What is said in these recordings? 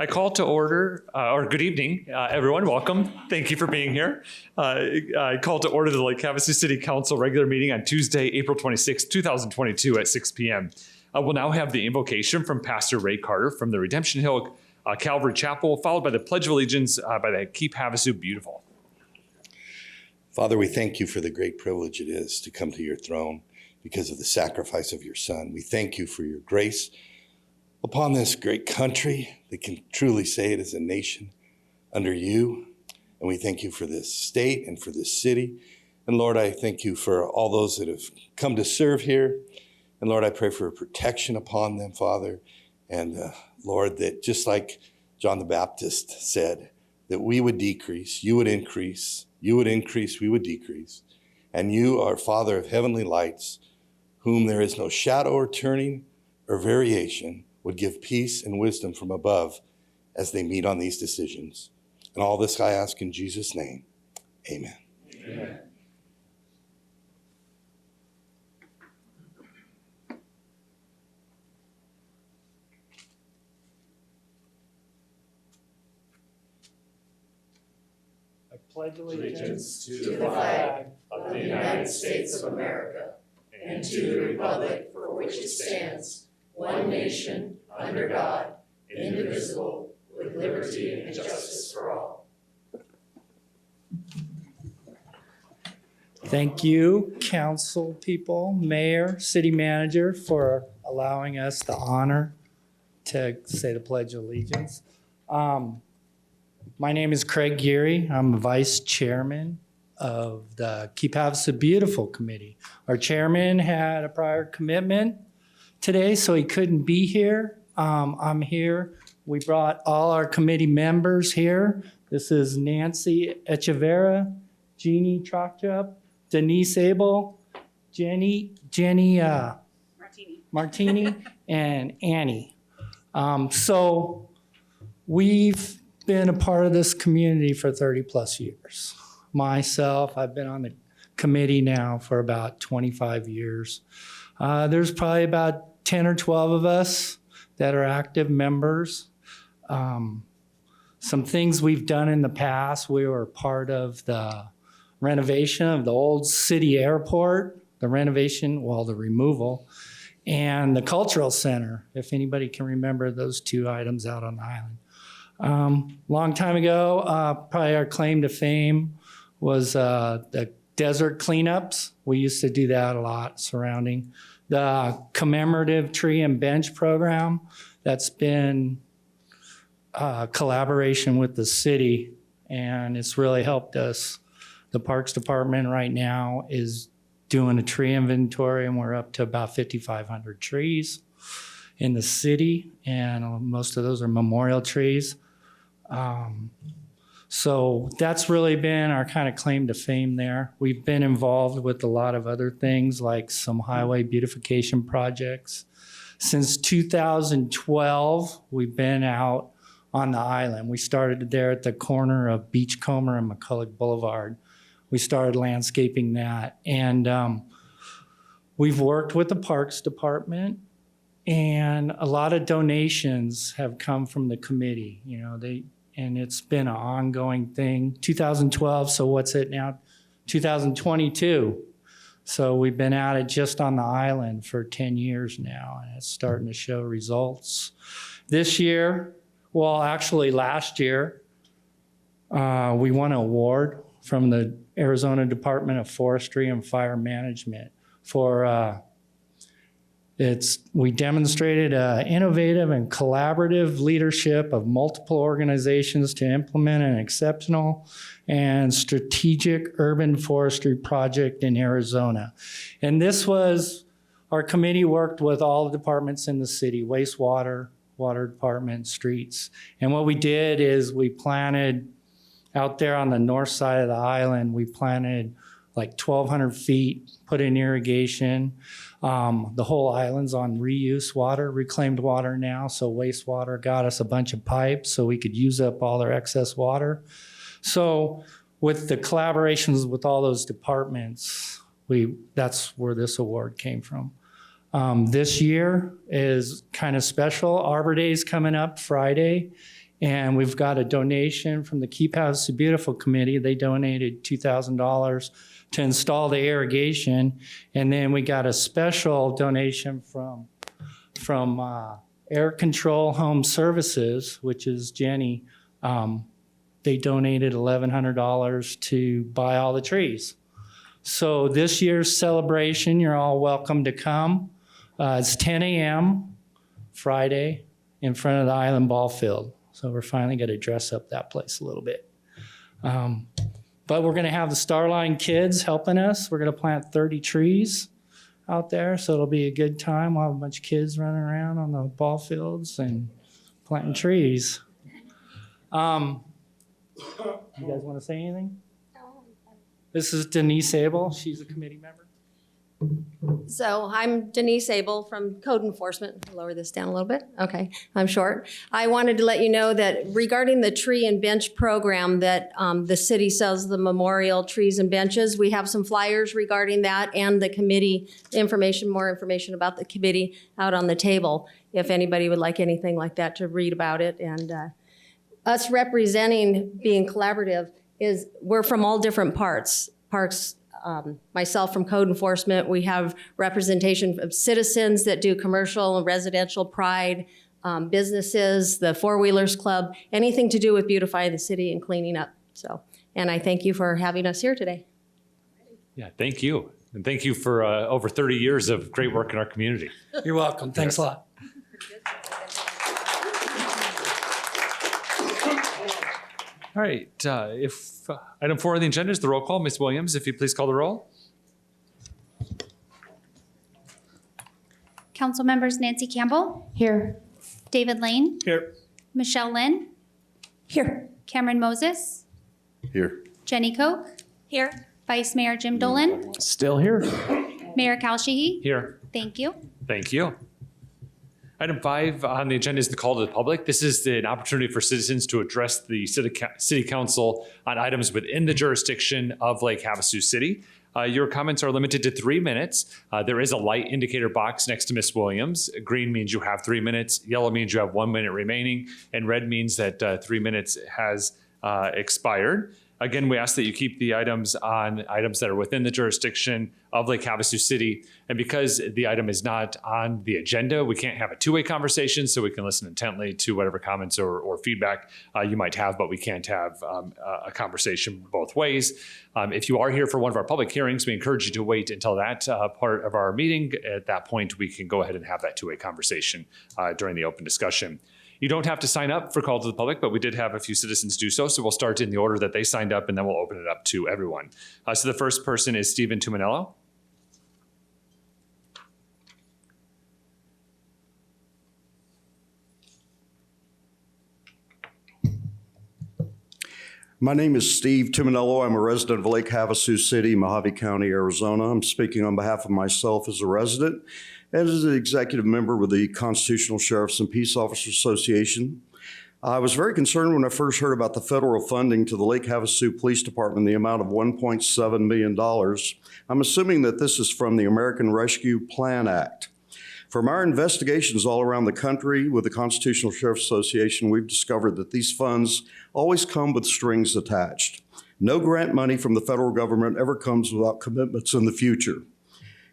I call to order, or good evening, everyone. Welcome. Thank you for being here. I call to order the Lake Havasu City Council regular meeting on Tuesday, April 26, 2022 at 6 p.m. We'll now have the invocation from Pastor Ray Carter from the Redemption Hill Calvary Chapel, followed by the Pledge of Allegiance by the Keep Havasu Beautiful. Father, we thank you for the great privilege it is to come to your throne because of the sacrifice of your Son. We thank you for your grace upon this great country that can truly say it is a nation under you. And we thank you for this state and for this city. And Lord, I thank you for all those that have come to serve here. And Lord, I pray for protection upon them, Father. And Lord, that just like John the Baptist said, that we would decrease, you would increase, you would increase, we would decrease. And you are Father of heavenly lights, whom there is no shadow or turning or variation, would give peace and wisdom from above as they meet on these decisions. And all this I ask in Jesus' name, amen. Amen. I pledge allegiance to the flag of the United States of America and to the republic for which it stands, one nation, under God, indivisible, with liberty and justice for all. Thank you, council people, mayor, city manager, for allowing us the honor to say the Pledge of Allegiance. My name is Craig Geary. I'm vice chairman of the Keep Havasu Beautiful Committee. Our chairman had a prior commitment today, so he couldn't be here. I'm here. We brought all our committee members here. This is Nancy Echeverria, Jeannie Trachtup, Denise Abel, Jenny Martini, and Annie. So we've been a part of this community for 30 plus years. Myself, I've been on the committee now for about 25 years. There's probably about 10 or 12 of us that are active members. Some things we've done in the past, we were part of the renovation of the old city airport, the removal, and the cultural center, if anybody can remember those two items out on the island. Long time ago, probably our claim to fame was the desert cleanups. We used to do that a lot surrounding the commemorative tree and bench program. That's been collaboration with the city, and it's really helped us. The Parks Department right now is doing a tree inventory, and we're up to about 5,500 trees in the city, and most of those are memorial trees. So that's really been our kind of claim to fame there. We've been involved with a lot of other things like some highway beautification projects. Since 2012, we've been out on the island. We started there at the corner of Beachcomber and McCulloch Boulevard. We started landscaping that. And we've worked with the Parks Department, and a lot of donations have come from the committee. You know, and it's been an ongoing thing. 2012, so what's it now? 2022. So we've been at it just on the island for 10 years now, and it's starting to show results. This year, well, actually last year, we won an award from the Arizona Department of Forestry and Fire Management for we demonstrated innovative and collaborative leadership of multiple organizations to implement an exceptional and strategic urban forestry project in Arizona. And this was, our committee worked with all the departments in the city, wastewater, water department, streets. And what we did is we planted out there on the north side of the island, we planted like 1,200 feet, put in irrigation. The whole island's on reuse water, reclaimed water now. So wastewater got us a bunch of pipes so we could use up all their excess water. So with the collaborations with all those departments, that's where this award came from. This year is kind of special. Arbor Day is coming up Friday, And we've got a donation from the Keep House Beautiful Committee. They donated $2,000 to install the irrigation. And then we got a special donation from Air Control Home Services, which is Jenny. They donated $1,100 to buy all the trees. So this year's celebration, you're all welcome to come. It's 10 a.m. Friday in front of the Island Ball Field. So we're finally going to dress up that place a little bit. But we're going to have the Starline kids helping us. We're going to plant 30 trees out there, so it'll be a good time. We'll have a bunch of kids running around on the ball fields and planting trees. You guys want to say anything? This is Denise Abel. She's a committee member. So I'm Denise Abel from Code Enforcement. I'll lower this down a little bit. Okay, I'm short. I wanted to let you know that regarding the tree and bench program that the city sells the memorial trees and benches, we have some flyers regarding that and the committee information, more information about the committee out on the table. If anybody would like anything like that to read about it. And us representing being collaborative is we're from all different parts. Myself from Code Enforcement, we have representation of citizens that do commercial and residential pride, businesses, the Four Wheelers Club, anything to do with beautifying the city and cleaning up. So, and I thank you for having us here today. Yeah, thank you. And thank you for over 30 years of great work in our community. You're welcome. Thanks a lot. All right, if item 4 on the agenda is the roll call, Ms. Williams, if you please call the roll. Council members Nancy Campbell, Here. David Lane, Here. Michelle Lynn, Here. Cameron Moses, Here. Jenny Koch, Here. Vice Mayor Jim Dolan, Still here. Mayor Cal Sheehy. Here. Thank you. Thank you. Item 5 on the agenda is the call to the public. This is an opportunity for citizens to address the city council on items within the jurisdiction of Lake Havasu City. Your comments are limited to 3 minutes. There is a light indicator box next to Ms. Williams. Green means you have 3 minutes. Yellow means you have 1 minute remaining. And red means that 3 minutes has expired. Again, we ask that you keep the items on items that are within the jurisdiction of Lake Havasu City. And because the item is not on the agenda, we can't have a two-way conversation, so we can listen intently to whatever comments or feedback you might have, but we can't have a conversation both ways. If you are here for one of our public hearings, we encourage you to wait until that part of our meeting. At that point, we can go ahead and have that two-way conversation during the open discussion. You don't have to sign up for call to the public, but we did have a few citizens do so. So we'll start in the order that they signed up, and then we'll open it up to everyone. So the first person is Stephen Tuminello. My name is Steve Tuminello. I'm a resident of Lake Havasu City, Mojave County, Arizona. I'm speaking on behalf of myself as a resident and as an executive member with the Constitutional Sheriffs and Peace Officers Association. I was very concerned when I first heard about the federal funding to the Lake Havasu Police Department, the amount of $1.7 million. I'm assuming that this is from the American Rescue Plan Act. From our investigations all around the country with the Constitutional Sheriffs Association, we've discovered that these funds always come with strings attached. No grant money from the federal government ever comes without commitments in the future.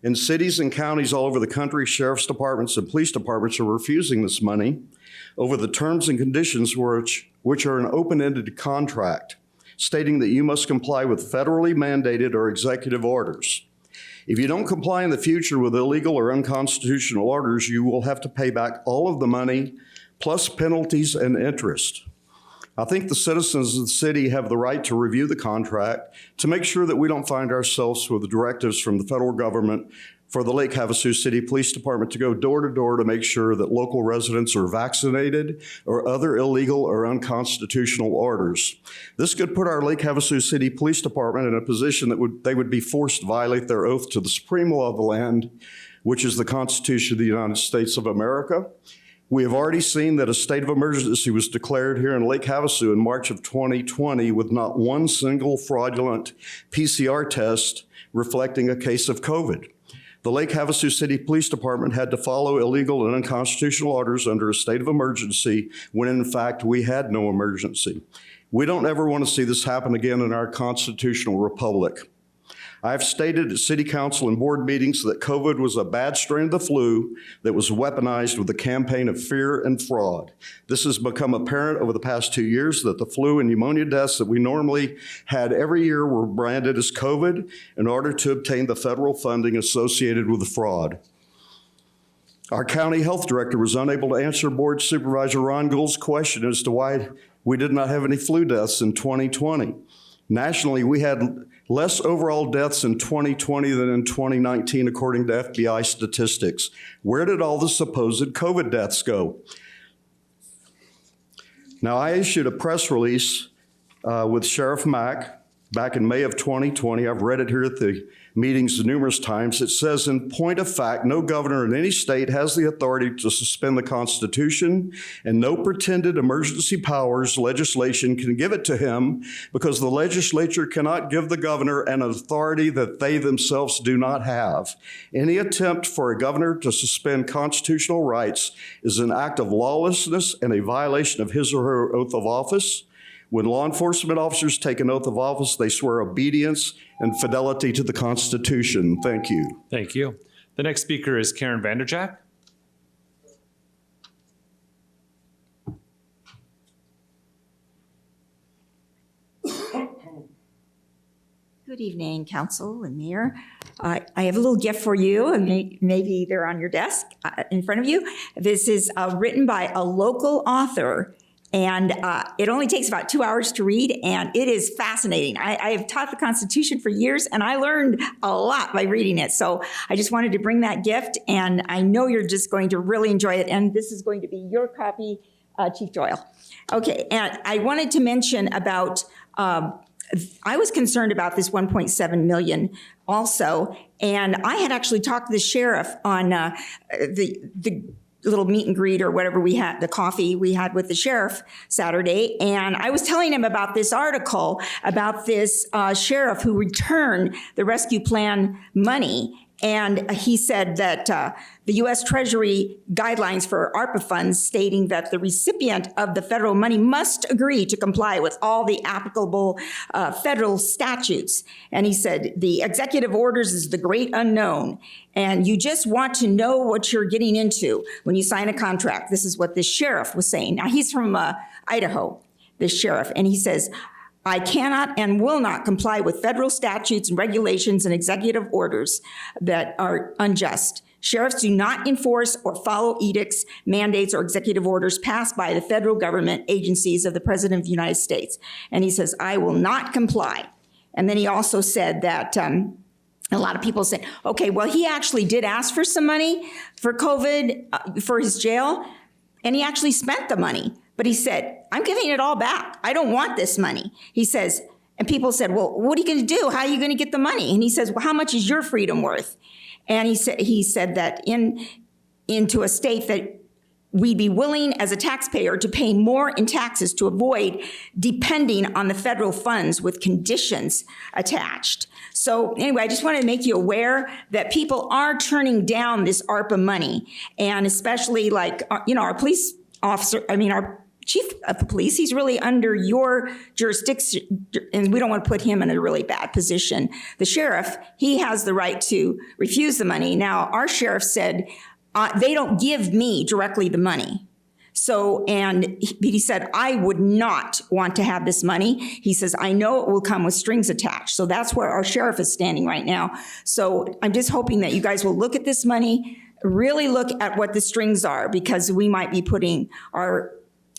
In cities and counties all over the country, sheriff's departments and police departments are refusing this money over the terms and conditions which are an open-ended contract, stating that you must comply with federally mandated or executive orders. If you don't comply in the future with illegal or unconstitutional orders, you will have to pay back all of the money, plus penalties and interest. I think the citizens of the city have the right to review the contract to make sure that we don't find ourselves with directives from the federal government for the Lake Havasu City Police Department to go door to door to make sure that local residents are vaccinated or other illegal or unconstitutional orders. This could put our Lake Havasu City Police Department in a position that they would be forced to violate their oath to the supreme law of the land, which is the Constitution of the United States of America. We have already seen that a state of emergency was declared here in Lake Havasu in March of 2020 with not one single fraudulent PCR test reflecting a case of COVID. the Lake Havasu City Police Department had to follow illegal and unconstitutional orders under a state of emergency when in fact we had no emergency. We don't ever want to see this happen again in our constitutional republic. I've stated at City Council and board meetings that COVID was a bad strain of the flu that was weaponized with a campaign of fear and fraud. This has become apparent over the past 2 years that the flu and pneumonia deaths that we normally had every year were branded as COVID in order to obtain the federal funding associated with the fraud. Our county health director was unable to answer Board Supervisor Ron Gould's question as to why we did not have any flu deaths in 2020. Nationally, we had less overall deaths in 2020 than in 2019, according to FBI statistics. Where did all the supposed COVID deaths go? Now, I issued a press release with Sheriff Mack back in May of 2020. I've read it here at the meetings numerous times. It says, in point of fact, no governor in any state has the authority to suspend the Constitution, and no pretended emergency powers legislation can give it to him, because the legislature cannot give the governor an authority that they themselves do not have. Any attempt for a governor to suspend constitutional rights is an act of lawlessness and a violation of his or her oath of office. When law enforcement officers take an oath of office, they swear obedience and fidelity to the Constitution. Thank you. Thank you. The next speaker is Karen Vanderjack. Good evening, Council and Mayor. I have a little gift for you, and maybe they're on your desk in front of you. This is written by a local author, and it only takes about 2 hours to read, and it is fascinating. I have taught the Constitution for years, and I learned a lot by reading it. So I just wanted to bring that gift, and I know you're just going to really enjoy it. And this is going to be your copy, Chief Doyle. Okay, and I wanted to mention about, I was concerned about this 1.7 million also, and I had actually talked to the sheriff on the little meet and greet or whatever we had, the coffee we had with the sheriff Saturday. And I was telling him about this article about this sheriff who returned the rescue plan money. And he said that the U.S. Treasury guidelines for ARPA funds stating that the recipient of the federal money must agree to comply with all the applicable federal statutes. And he said the executive orders is the great unknown. And you just want to know what you're getting into when you sign a contract. This is what this sheriff was saying. Now, he's from Idaho, this sheriff, and he says, I cannot and will not comply with federal statutes and regulations and executive orders that are unjust. Sheriffs do not enforce or follow edicts, mandates, or executive orders passed by the federal government agencies of the President of the United States. And he says, I will not comply. And then he also said that a lot of people say, okay, well, he actually did ask for some money for COVID, for his jail, and he actually spent the money. But he said, I'm giving it all back. I don't want this money. He says, and people said, well, what are you going to do? How are you going to get the money? And he says, well, how much is your freedom worth? And he said that into a state that we'd be willing as a taxpayer to pay more in taxes to avoid depending on the federal funds with conditions attached. So anyway, I just wanted to make you aware that people are turning down this ARPA money. And especially like, our police officer, our chief of police, he's really under your jurisdiction, and we don't want to put him in a really bad position. The sheriff, he has the right to refuse the money. Now, our sheriff said, they don't give me directly the money. So, and he said, I would not want to have this money. He says, I know it will come with strings attached. So that's where our sheriff is standing right now. So I'm just hoping that you guys will look at this money, really look at what the strings are, because we might be putting our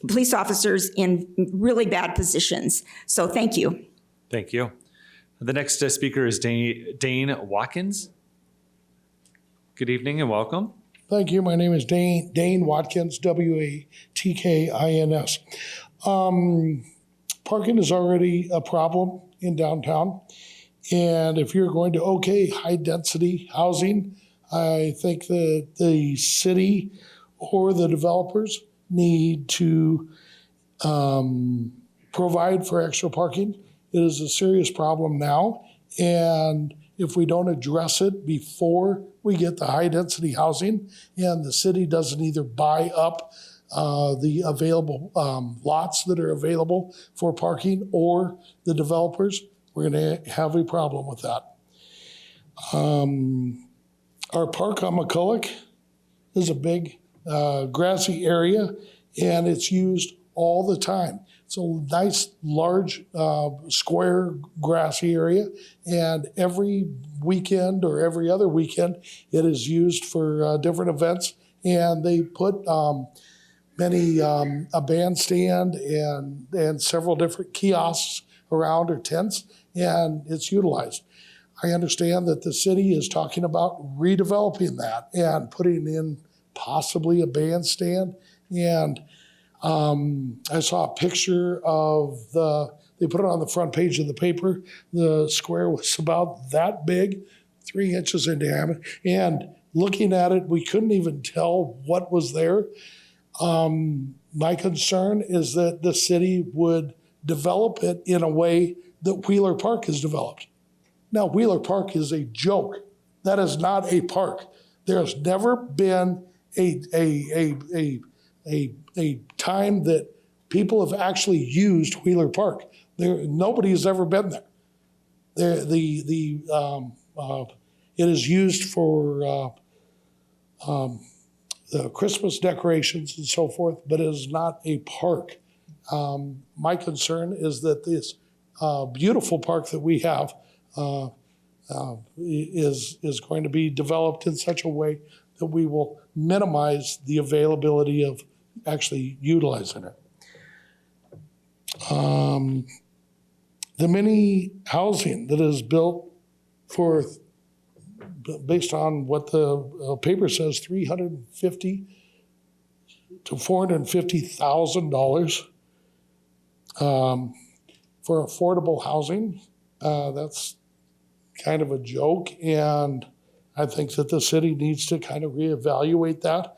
police officers in really bad positions. So thank you. Thank you. The next speaker is Dane Watkins. Good evening and welcome. Thank you. My name is Dane Watkins, Watkins. Parking is already a problem in downtown. And if you're going to high-density housing, I think that the city or the developers need to provide for extra parking. It is a serious problem now, and if we don't address it before we get the high-density housing and the city doesn't either buy up the available lots that are available for parking or the developers, we're going to have a problem with that. Our park on McCulloch is a big grassy area, and it's used all the time. It's a nice, large, square, grassy area, and every weekend or every other weekend, it is used for different events, and they put many a bandstand and several different kiosks around or tents, and it's utilized. I understand that the city is talking about redeveloping that and putting in possibly a bandstand. And I saw a picture of they put it on the front page of the paper. The square was about that big, 3 inches in diameter. And looking at it, we couldn't even tell what was there. My concern is that the city would develop it in a way that Wheeler Park is developed. Now, Wheeler Park is a joke. That is not a park. There's never been a time that people have actually used Wheeler Park. Nobody has ever been there. It is used for the Christmas decorations and so forth, but it is not a park. My concern is that this beautiful park that we have is going to be developed in such a way that we will minimize the availability of actually utilizing it. The mini housing that is built for, based on what the paper says, $350,000 to $450,000 for affordable housing. That's kind of a joke, and I think that the city needs to kind of reevaluate that.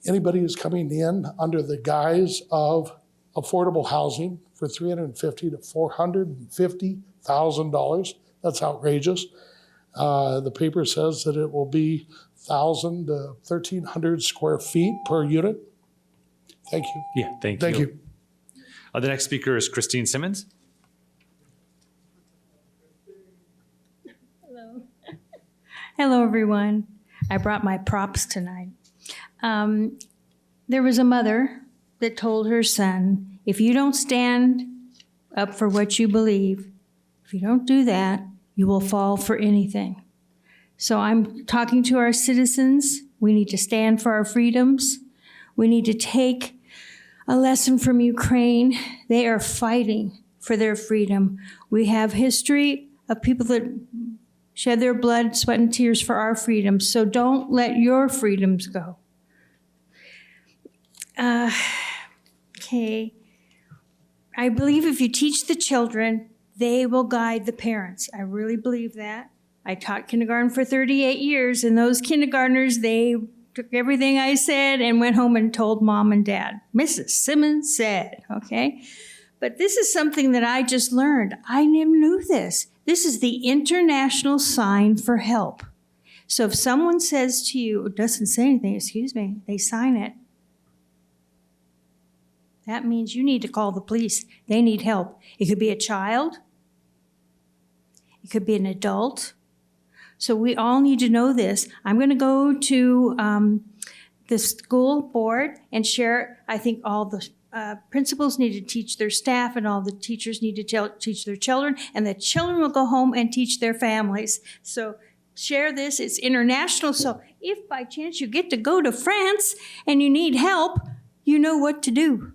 Anybody who's coming in under the guise of affordable housing for $350,000 to $450,000, that's outrageous. The paper says that it will be 1,000 to 1,300 square feet per unit. Thank you. Yeah, thank you. The next speaker is Christine Simmons. Hello, everyone. I brought my props tonight. There was a mother that told her son, if you don't stand up for what you believe, if you don't do that, you will fall for anything. So I'm talking to our citizens. We need to stand for our freedoms. We need to take a lesson from Ukraine. They are fighting for their freedom. We have history of people that shed their blood, sweat, and tears for our freedoms. So don't let your freedoms go. Okay. I believe if you teach the children, they will guide the parents. I really believe that. I taught kindergarten for 38 years, and those kindergartners, they took everything I said and went home and told mom and dad. Mrs. Simmons said, okay? But this is something that I just learned. I never knew this. This is the international sign for help. So if someone says to you, it doesn't say anything, excuse me, they sign it. That means you need to call the police. They need help. It could be a child. It could be an adult. So we all need to know this. I'm going to go to the school board and share, I think all the principals need to teach their staff and all the teachers need to teach their children, and the children will go home and teach their families. So share this. It's international. So if by chance you get to go to France and you need help, you know what to do.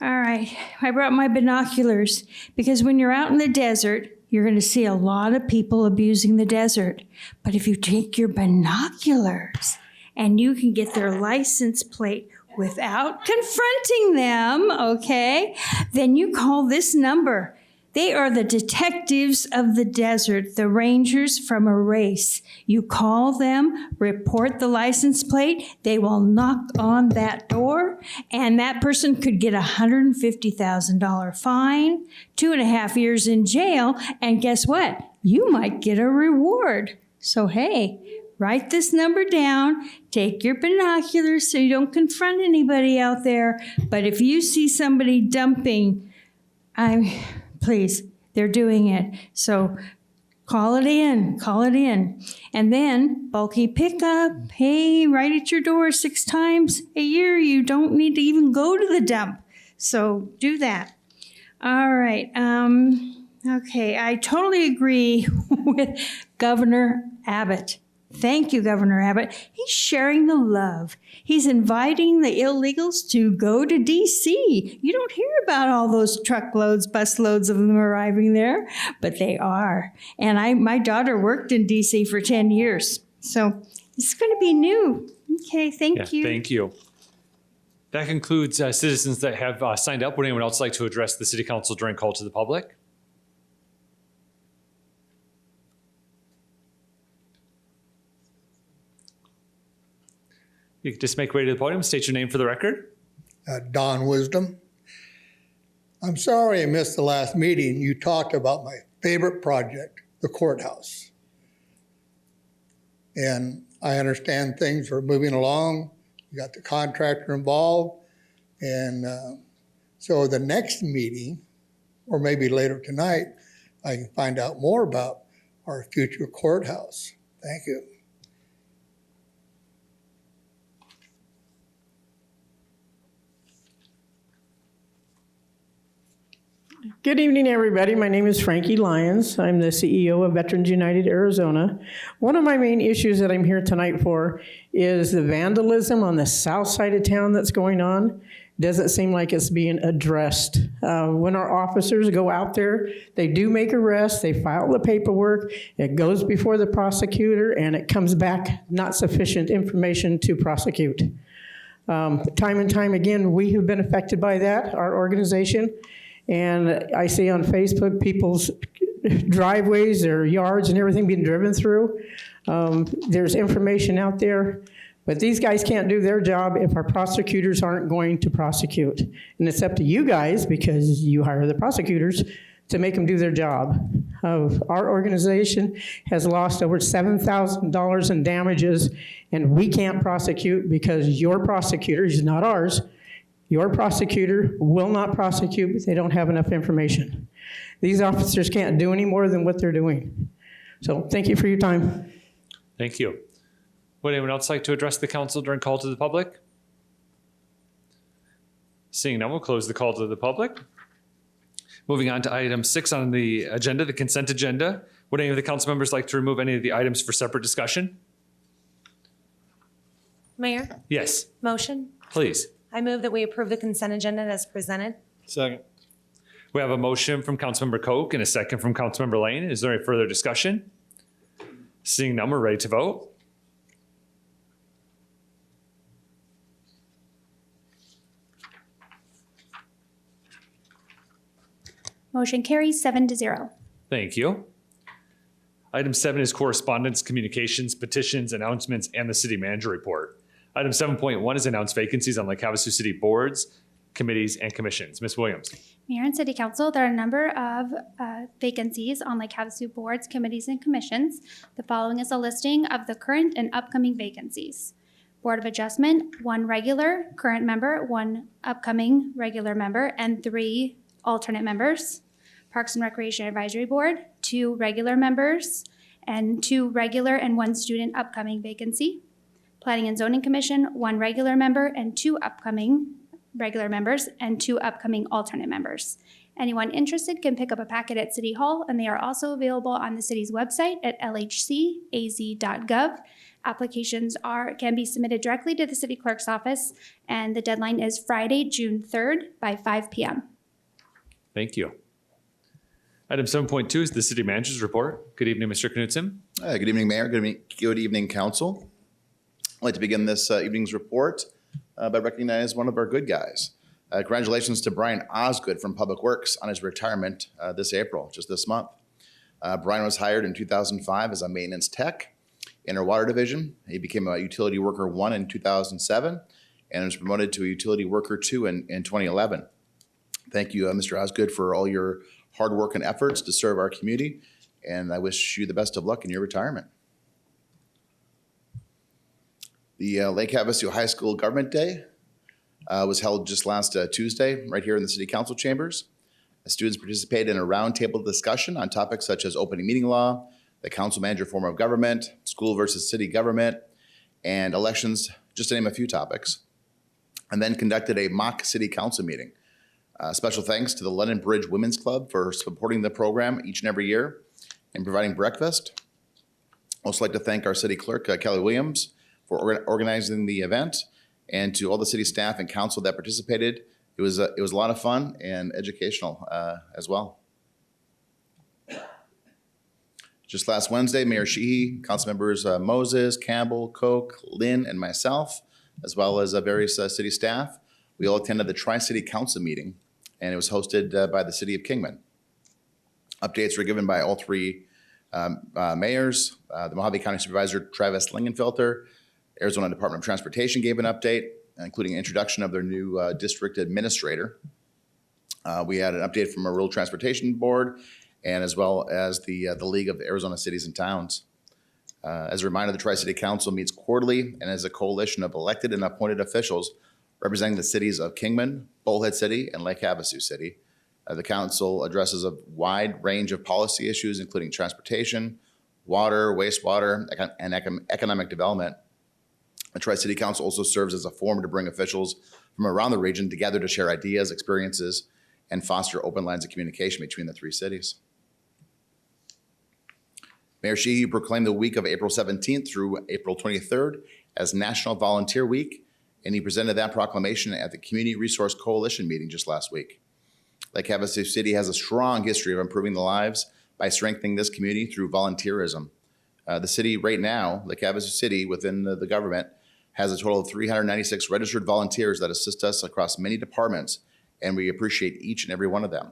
All right, I brought my binoculars because when you're out in the desert, you're going to see a lot of people abusing the desert. But if you take your binoculars and you can get their license plate without confronting them, okay, then you call this number. They are the detectives of the desert, the rangers from a race. You call them, report the license plate, they will knock on that door, and that person could get a $150,000 fine, 2.5 years in jail, and guess what? You might get a reward. So hey, write this number down, take your binoculars so you don't confront anybody out there. But if you see somebody dumping, please, they're doing it. So call it in. And then bulky pickup, hey, right at your door 6 times a year. You don't need to even go to the dump. So do that. All right. Okay, I totally agree with Governor Abbott. Thank you, Governor Abbott. He's sharing the love. He's inviting the illegals to go to D.C. You don't hear about all those truckloads, busloads of them arriving there, but they are. And my daughter worked in D.C. for 10 years, so it's going to be new. Okay, thank you. Thank you. That concludes citizens that have signed up. Would anyone else like to address the City Council during call to the public? You can just make way to the podium, state your name for the record. Don Wisdom. I'm sorry I missed the last meeting. You talked about my favorite project, the courthouse. And I understand things are moving along. You got the contractor involved. And so the next meeting, or maybe later tonight, I can find out more about our future courthouse. Thank you. Good evening, everybody. My name is Frankie Lyons. I'm the CEO of Veterans United Arizona. One of my main issues that I'm here tonight for is the vandalism on the south side of town that's going on. Doesn't seem like it's being addressed. When our officers go out there, they do make arrests, they file the paperwork, it goes before the prosecutor, and it comes back not sufficient information to prosecute. Time and time again, we have been affected by that, our organization. And I see on Facebook people's driveways, their yards and everything being driven through. There's information out there, but these guys can't do their job if our prosecutors aren't going to prosecute. And it's up to you guys, because you hire the prosecutors, to make them do their job. Our organization has lost over $7,000 in damages, and we can't prosecute because your prosecutors, not ours, your prosecutor will not prosecute because they don't have enough information. These officers can't do any more than what they're doing. So thank you for your time. Thank you. Would anyone else like to address the council during call to the public? Seeing none, we'll close the call to the public. Moving on to item 6 on the agenda, the consent agenda. Would any of the council members like to remove any of the items for separate discussion? Mayor, Yes, motion. please. I move that we approve the consent agenda as presented. Second. We have a motion from Councilmember Koch and a second from Councilmember Lane. Is there any further discussion? Seeing none, we're ready to vote. Motion carries 7-0. Thank you. Item 7 is correspondence, communications, petitions, announcements, and the city manager report. Item 7.1 is announced vacancies on Lake Havasu City boards, committees, and commissions. Ms. Williams. Mayor and City Council, there are a number of vacancies on Lake Havasu boards, committees, and commissions. The following is a listing of the current and upcoming vacancies. Board of Adjustment, 1 regular current member, 1 upcoming regular member, and 3 alternate members. Parks and Recreation Advisory Board, 2 regular members, and 2 regular and 1 student upcoming vacancy. Planning and Zoning Commission, 1 regular member and 2 upcoming regular members and 2 upcoming alternate members. Anyone interested can pick up a packet at City Hall, and they are also available on the city's website at lhcaz.gov. Applications can be submitted directly to the city clerk's office, and the deadline is Friday, June 3rd by 5 p.m. Thank you. Item 7.2 is the city manager's report. Good evening, Mr. Knudsen. Good evening, Mayor. Good evening, Council. I'd like to begin this evening's report by recognizing one of our good guys. Congratulations to Brian Osgood from Public Works on his retirement this April, just this month. Brian was hired in 2005 as a maintenance tech in our water division. He became a utility worker 1 in 2007 and was promoted to a utility worker 2 in 2011. Thank you, Mr. Osgood, for all your hard work and efforts to serve our community, and I wish you the best of luck in your retirement. The Lake Havasu High School Government Day was held just last Tuesday right here in the City Council chambers. The students participated in a roundtable discussion on topics such as opening meeting law, the council manager form of government, school versus city government, and elections, just to name a few topics, and then conducted a mock city council meeting. Special thanks to the London Bridge Women's Club for supporting the program each and every year and providing breakfast. Also like to thank our city clerk, Kelly Williams, for organizing the event, and to all the city staff and council that participated. It was a lot of fun and educational as well. Just last Wednesday, Mayor Sheehy, council members Moses, Campbell, Koch, Lynn, and myself, as well as various city staff, we all attended the Tri-City Council meeting, and it was hosted by the City of Kingman. Updates were given by all three mayors. The Mojave County Supervisor, Travis Lingenfelter, Arizona Department of Transportation gave an update, including an introduction of their new district administrator. We had an update from our Rural Transportation Board, and as well as the League of Arizona Cities and Towns. As a reminder, the Tri-City Council meets quarterly and is a coalition of elected and appointed officials representing the cities of Kingman, Bullhead City, and Lake Havasu City. The council addresses a wide range of policy issues, including transportation, water, wastewater, and economic development. The Tri-City Council also serves as a forum to bring officials from around the region together to share ideas, experiences, and foster open lines of communication between the three cities. Mayor Sheehy proclaimed the week of April 17th through April 23rd as National Volunteer Week, and he presented that proclamation at the Community Resource Coalition meeting just last week. Lake Havasu City has a strong history of improving the lives by strengthening this community through volunteerism. The city right now, Lake Havasu City, within the government, has a total of 396 registered volunteers that assist us across many departments, and we appreciate each and every one of them.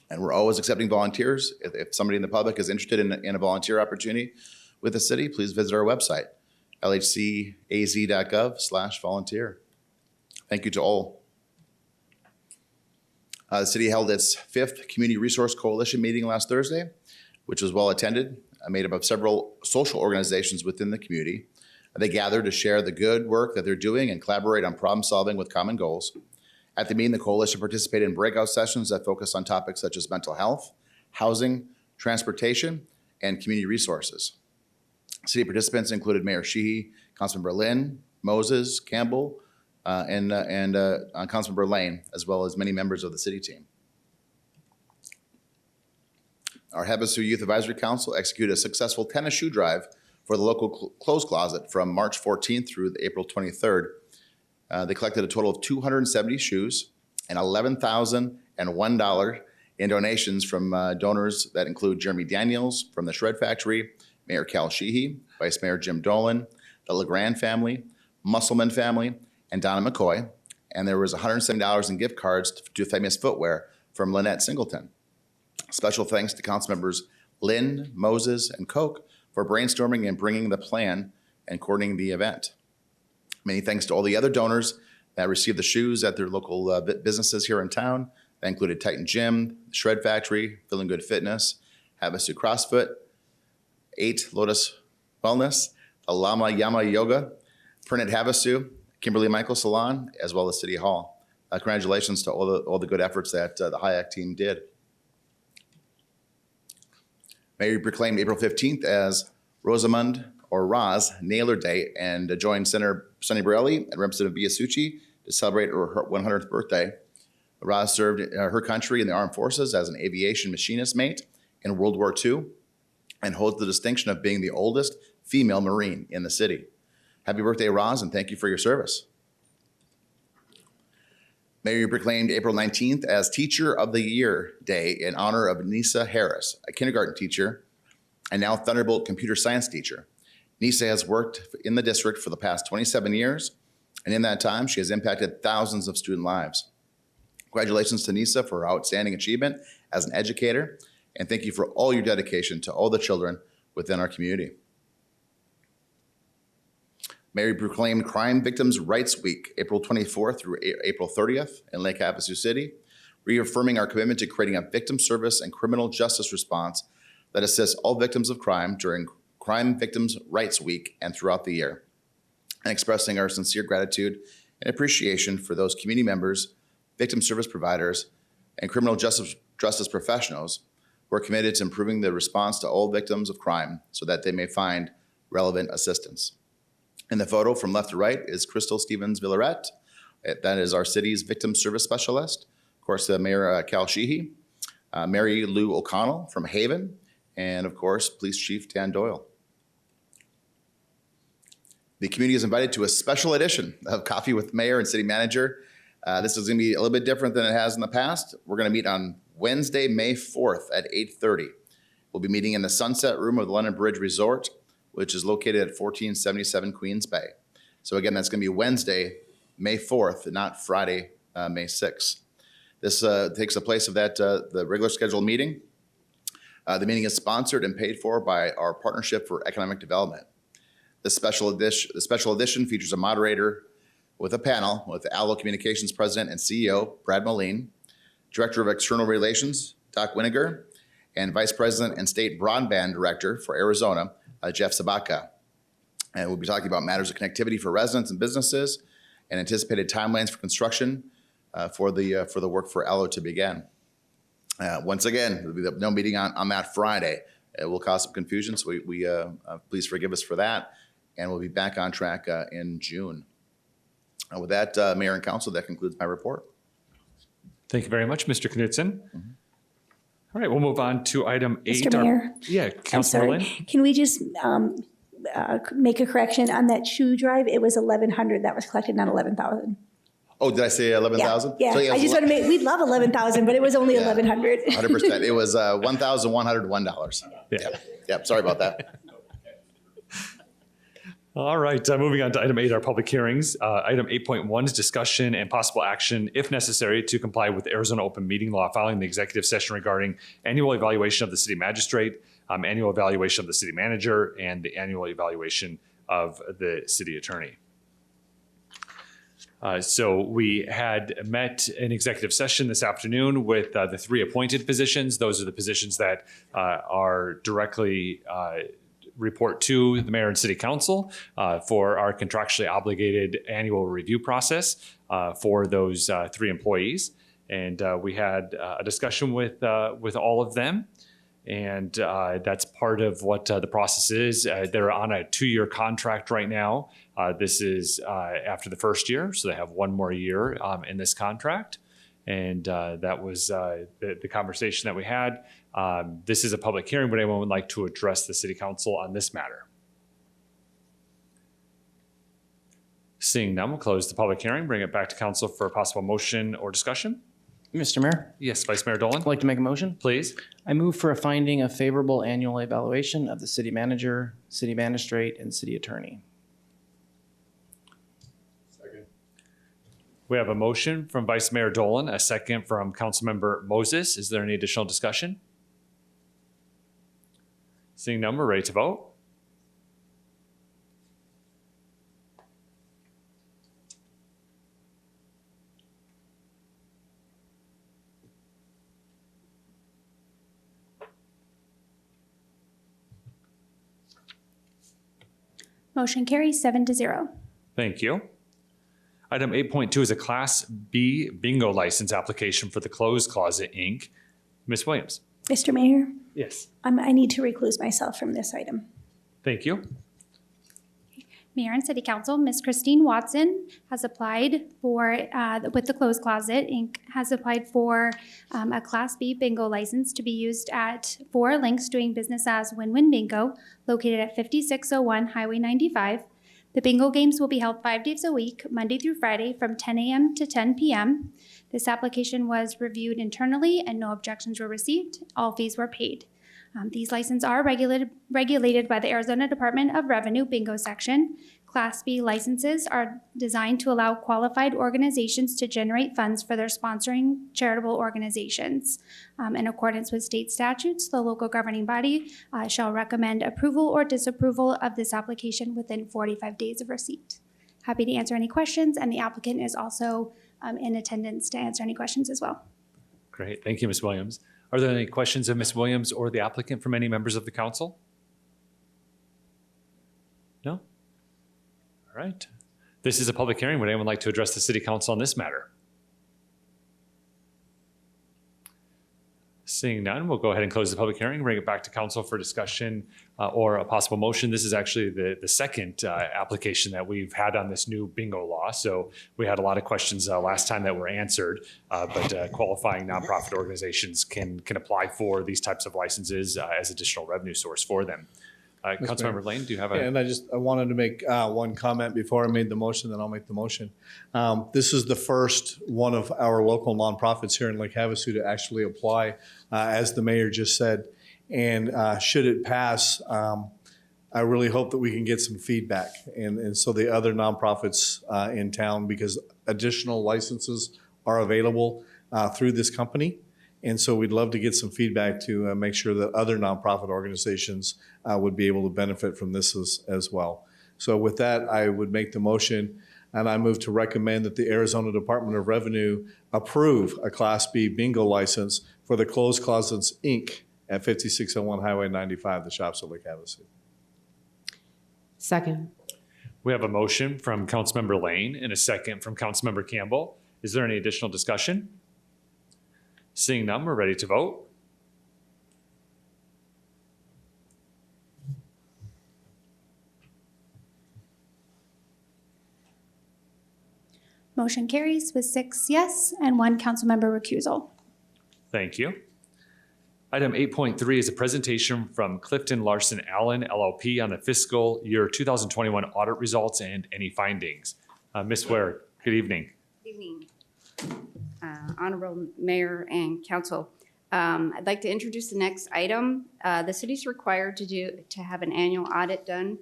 And we're always accepting volunteers. If somebody in the public is interested in a volunteer opportunity with the city, please visit our website, lhcaz.gov/volunteer. Thank you to all. The city held its 5th Community Resource Coalition meeting last Thursday, which was well attended, made up of several social organizations within the community. They gathered to share the good work that they're doing and collaborate on problem solving with common goals. At the meeting, the coalition participated in breakout sessions that focused on topics such as mental health, housing, transportation, and community resources. City participants included Mayor Sheehy, Councilmember Lynn, Moses, Campbell, and Councilmember Lane, as well as many members of the city team. Our Havasu Youth Advisory Council executed a successful tennis shoe drive for the local clothes closet from March 14th through April 23rd. They collected a total of 270 shoes and $11,001 in donations from donors that include Jeremy Daniels from the Shred Factory, Mayor Cal Sheehy, Vice Mayor Jim Dolan, the LeGrand family, Musselman family, and Donna McCoy. And there was $170 in gift cards to Famous Footwear from Lynette Singleton. Special thanks to council members Lynn, Moses, and Koch for brainstorming and bringing the plan and coordinating the event. Many thanks to all the other donors that received the shoes at their local businesses here in town. That included Titan Gym, Shred Factory, Feeling Good Fitness, Havasu CrossFit, 8 Lotus Wellness, the Lama Yama Yoga, Printed Havasu, Kimberly Michael Salon, as well as City Hall. Congratulations to all the good efforts that the Hayek team did. Mayor proclaimed April 15th as Rosamund or Roz Naylor Day and joined Senator Sonny Borelli and Representative Biasucci to celebrate her 100th birthday. Roz served her country in the armed forces as an aviation machinist mate in World War II and holds the distinction of being the oldest female Marine in the city. Happy birthday, Roz, and thank you for your service. Mayor proclaimed April 19th as Teacher of the Year Day in honor of Nisa Harris, a kindergarten teacher and now Thunderbolt computer science teacher. Nisa has worked in the district for the past 27 years, and in that time, she has impacted thousands of student lives. Congratulations to Nisa for her outstanding achievement as an educator, and thank you for all your dedication to all the children within our community. Mayor proclaimed Crime Victims' Rights Week, April 24th through April 30th in Lake Havasu City, reaffirming our commitment to creating a victim service and criminal justice response that assists all victims of crime during Crime Victims' Rights Week and throughout the year, and expressing our sincere gratitude and appreciation for those community members, victim service providers, and criminal justice professionals who are committed to improving the response to all victims of crime so that they may find relevant assistance. In the photo from left to right is Crystal Stevens Villaret. That is our city's victim service specialist. Of course, Mayor Cal Sheehy, Mary Lou O'Connell from Haven, and of course, Police Chief Dan Doyle. The community is invited to a special edition of Coffee with Mayor and City Manager. This is gonna be a little bit different than it has in the past. We're gonna meet on Wednesday, May 4th at 8:30. We'll be meeting in the Sunset Room of the London Bridge Resort, which is located at 1477 Queens Bay. So again, that's gonna be Wednesday, May 4th, not Friday, May 6th. This takes the place of that the regular scheduled meeting. The meeting is sponsored and paid for by our Partnership for Economic Development. The special edition features a moderator with a panel with Allo Communications President and CEO, Brad Moline, Director of External Relations, Doc Winiger, and Vice President and State Broadband Director for Arizona, Jeff Sabaka. And we'll be talking about matters of connectivity for residents and businesses and anticipated timelines for construction for the work for Allo to begin. Once again, there'll be no meeting on that Friday. It will cause some confusion, so we please forgive us for that. And we'll be back on track in June. With that, Mayor and Council, that concludes my report. Thank you very much, Mr. Knudsen. All right, we'll move on to item 8. Mr. Mayor? Yeah, Councilor Lynn. Can we just make a correction on that shoe drive? It was 1,100 that was collected, not 11,000. Oh, did I say 11,000? Yeah, So, I just want to make, we'd love 11,000, but it was only 1,100. 100%. It was $1,101. Yep, sorry about that. All right, moving on to item 8, our public hearings. Item 8.1 is discussion and possible action, if necessary, to comply with Arizona open meeting law following the executive session regarding annual evaluation of the city magistrate, annual evaluation of the city manager, and the annual evaluation of the city attorney. So we had met in executive session this afternoon with the 3 appointed positions. Those are the positions that are directly report to the mayor and city council for our contractually obligated annual review process for those 3 employees. And we had a discussion with all of them. And that's part of what the process is. They're on a 2-year contract right now. This is after the first year, so they have 1 more year in this contract. And that was the conversation that we had. This is a public hearing, but anyone would like to address the city council on this matter? Seeing none, we'll close the public hearing, bring it back to council for a possible motion or discussion. Mr. Mayor? Yes, Vice Mayor Dolan. I'd like to make a motion. Please. I move for a finding of favorable annual evaluation of the city manager, city magistrate, and city attorney. Second. We have a motion from Vice Mayor Dolan, a second from Councilmember Moses. Is there any additional discussion? Seeing none, we're ready to vote. Motion carries 7-0. Thank you. Item 8.2 is a Class B bingo license application for the Closed Closet, Inc. Ms. Williams. Mr. Mayor, Yes. I need to recluse myself from this item. Thank you. Mayor and City Council, Ms. Christine Watson has applied for, with the Closed Closet, Inc., has applied for a Class B bingo license to be used at 4 Links doing business as Win-Win Bingo, located at 5601 Highway 95. The bingo games will be held 5 days a week, Monday through Friday, from 10 a.m. to 10 p.m. This application was reviewed internally and no objections were received. All fees were paid. These licenses are regulated by the Arizona Department of Revenue bingo section. Class B licenses are designed to allow qualified organizations to generate funds for their sponsoring charitable organizations. In accordance with state statutes, the local governing body shall recommend approval or disapproval of this application within 45 days of receipt. Happy to answer any questions, and the applicant is also in attendance to answer any questions as well. Great. Thank you, Ms. Williams. Are there any questions of Ms. Williams or the applicant from any members of the council? No? All right. This is a public hearing. Would anyone like to address the city council on this matter? Seeing none, we'll go ahead and close the public hearing, bring it back to council for discussion or a possible motion. This is actually the second application that we've had on this new bingo law. So we had a lot of questions last time that were answered, but qualifying nonprofit organizations can apply for these types of licenses as additional revenue source for them. Councilmember Lane, do you have a? Yeah, and I wanted to make one comment before I made the motion, then I'll make the motion. This is the first one of our local nonprofits here in Lake Havasu to actually apply, as the mayor just said. And should it pass, I really hope that we can get some feedback. And so the other nonprofits in town, because additional licenses are available through this company. And so we'd love to get some feedback to make sure that other nonprofit organizations would be able to benefit from this as well. So with that, I would make the motion, and I move to recommend that the Arizona Department of Revenue approve a Class B bingo license for the Closed Closets, Inc. at 5601 Highway 95, the shops at Lake Havasu. Second. We have a motion from Councilmember Lane and a second from Councilmember Campbell. Is there any additional discussion? Seeing none, we're ready to vote. Motion carries with 6 yes and 1 councilmember recusal. Thank you. Item 8.3 is a presentation from Clifton Larson Allen LLP on the fiscal year 2021 audit results and any findings. Ms. Ware, good evening. Good evening, Honorable Mayor and Council. I'd like to introduce the next item. The city's required to have an annual audit done,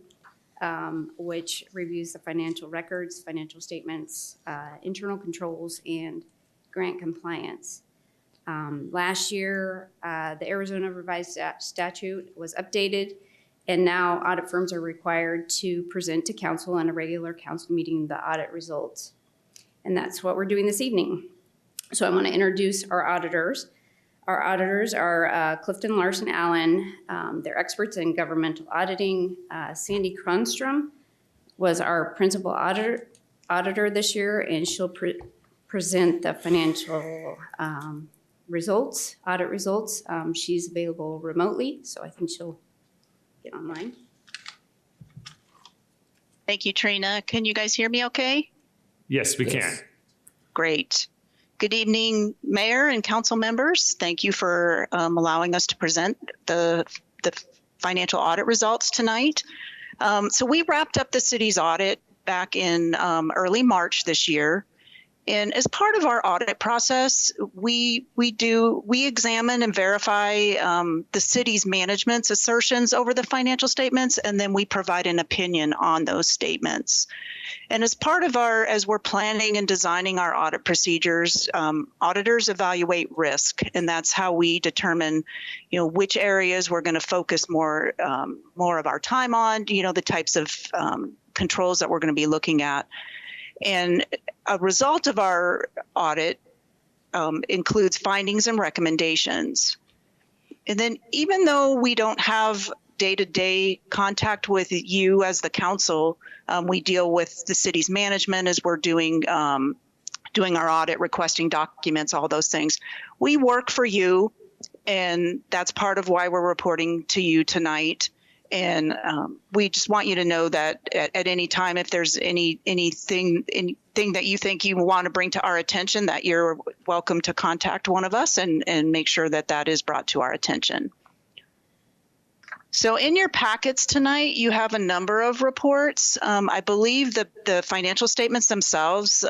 which reviews the financial records, financial statements, internal controls, and grant compliance. Last year, the Arizona revised statute was updated, and now audit firms are required to present to council on a regular council meeting the audit results. And that's what we're doing this evening. So I want to introduce our auditors. Our auditors are Clifton Larson Allen. They're experts in governmental auditing. Sandy Cronstrom was our principal auditor this year, and she'll present the financial results, audit results. She's available remotely, so I think she'll get online. Thank you, Trina. Can you guys hear me okay? Yes, we can. Great. Good evening, Mayor and council members. Thank you for allowing us to present the financial audit results tonight. So we wrapped up the city's audit back in early March this year. And as part of our audit process, we examine and verify the city's management's assertions over the financial statements, and then we provide an opinion on those statements. And as part of as we're planning and designing our audit procedures, auditors evaluate risk, and that's how we determine, which areas we're going to focus more of our time on, the types of controls that we're going to be looking at. And a result of our audit includes findings and recommendations. And then even though we don't have day-to-day contact with you as the council, we deal with the city's management as we're doing our audit, requesting documents, all those things. We work for you, and that's part of why we're reporting to you tonight. And we just want you to know that at any time, if there's anything that you think you want to bring to our attention, that you're welcome to contact one of us and make sure that is brought to our attention. So in your packets tonight, you have a number of reports. I believe the financial statements themselves,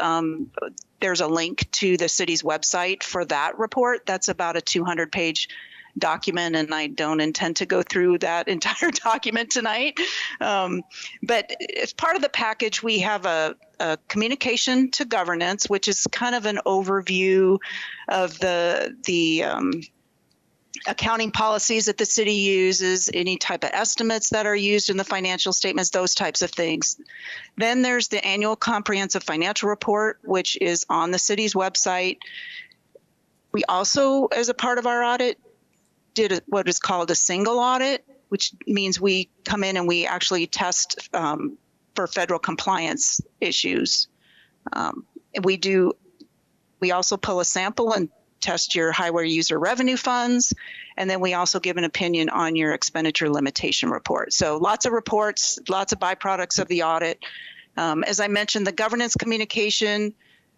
there's a link to the city's website for that report. That's about a 200-page document, and I don't intend to go through that entire document tonight. But as part of the package, we have a communication to governance, which is kind of an overview of the accounting policies that the city uses, any type of estimates that are used in the financial statements, those types of things. Then there's the annual comprehensive financial report, which is on the city's website. We also, as a part of our audit, did what is called a single audit, which means we come in and we actually test for federal compliance issues. We also pull a sample and test your highway user revenue funds, and then we also give an opinion on your expenditure limitation report. So lots of reports, lots of byproducts of the audit. As I mentioned, the governance communication,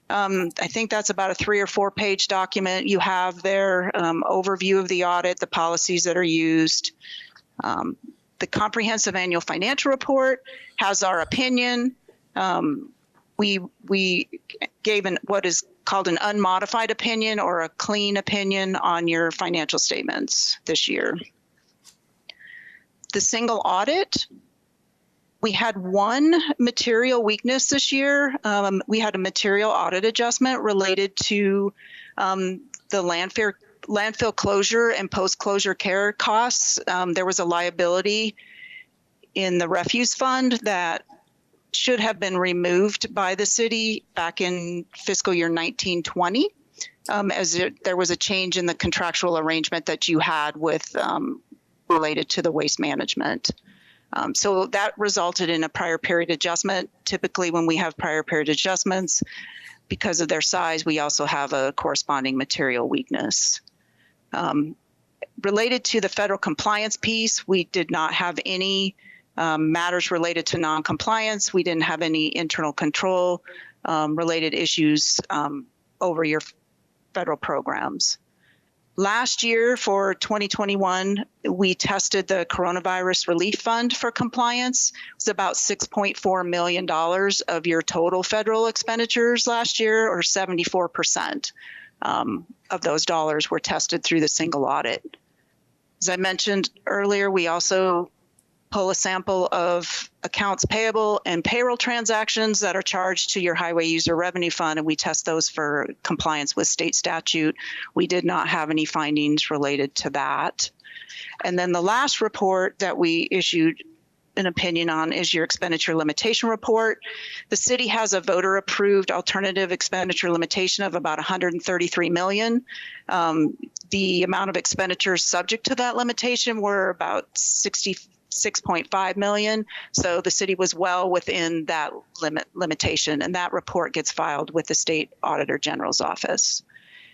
I think that's about a 3 or 4 page document. You have their overview of the audit, the policies that are used. The comprehensive annual financial report has our opinion. We gave what is called an unmodified opinion or a clean opinion on your financial statements this year. The single audit, we had one material weakness this year. We had a material audit adjustment related to the landfill closure and post-closure care costs. There was a liability in the refuse fund that should have been removed by the city back in fiscal year 1920, as there was a change in the contractual arrangement that you had with related to the waste management. So that resulted in a prior period adjustment. Typically, when we have prior period adjustments, because of their size, we also have a corresponding material weakness. Related to the federal compliance piece, we did not have any matters related to non-compliance. We didn't have any internal control related issues over your federal programs. Last year for 2021, we tested the Coronavirus Relief Fund for compliance. It was about $6.4 million of your total federal expenditures last year, or 74% of those dollars were tested through the single audit. As I mentioned earlier, we also pull a sample of accounts payable and payroll transactions that are charged to your highway user revenue fund, and we test those for compliance with state statute. We did not have any findings related to that. And then the last report that we issued an opinion on is your expenditure limitation report. The city has a voter approved alternative expenditure limitation of about $133 million. The amount of expenditures subject to that limitation were about $66.5 million. So the city was well within that limitation, and that report gets filed with the State Auditor General's office.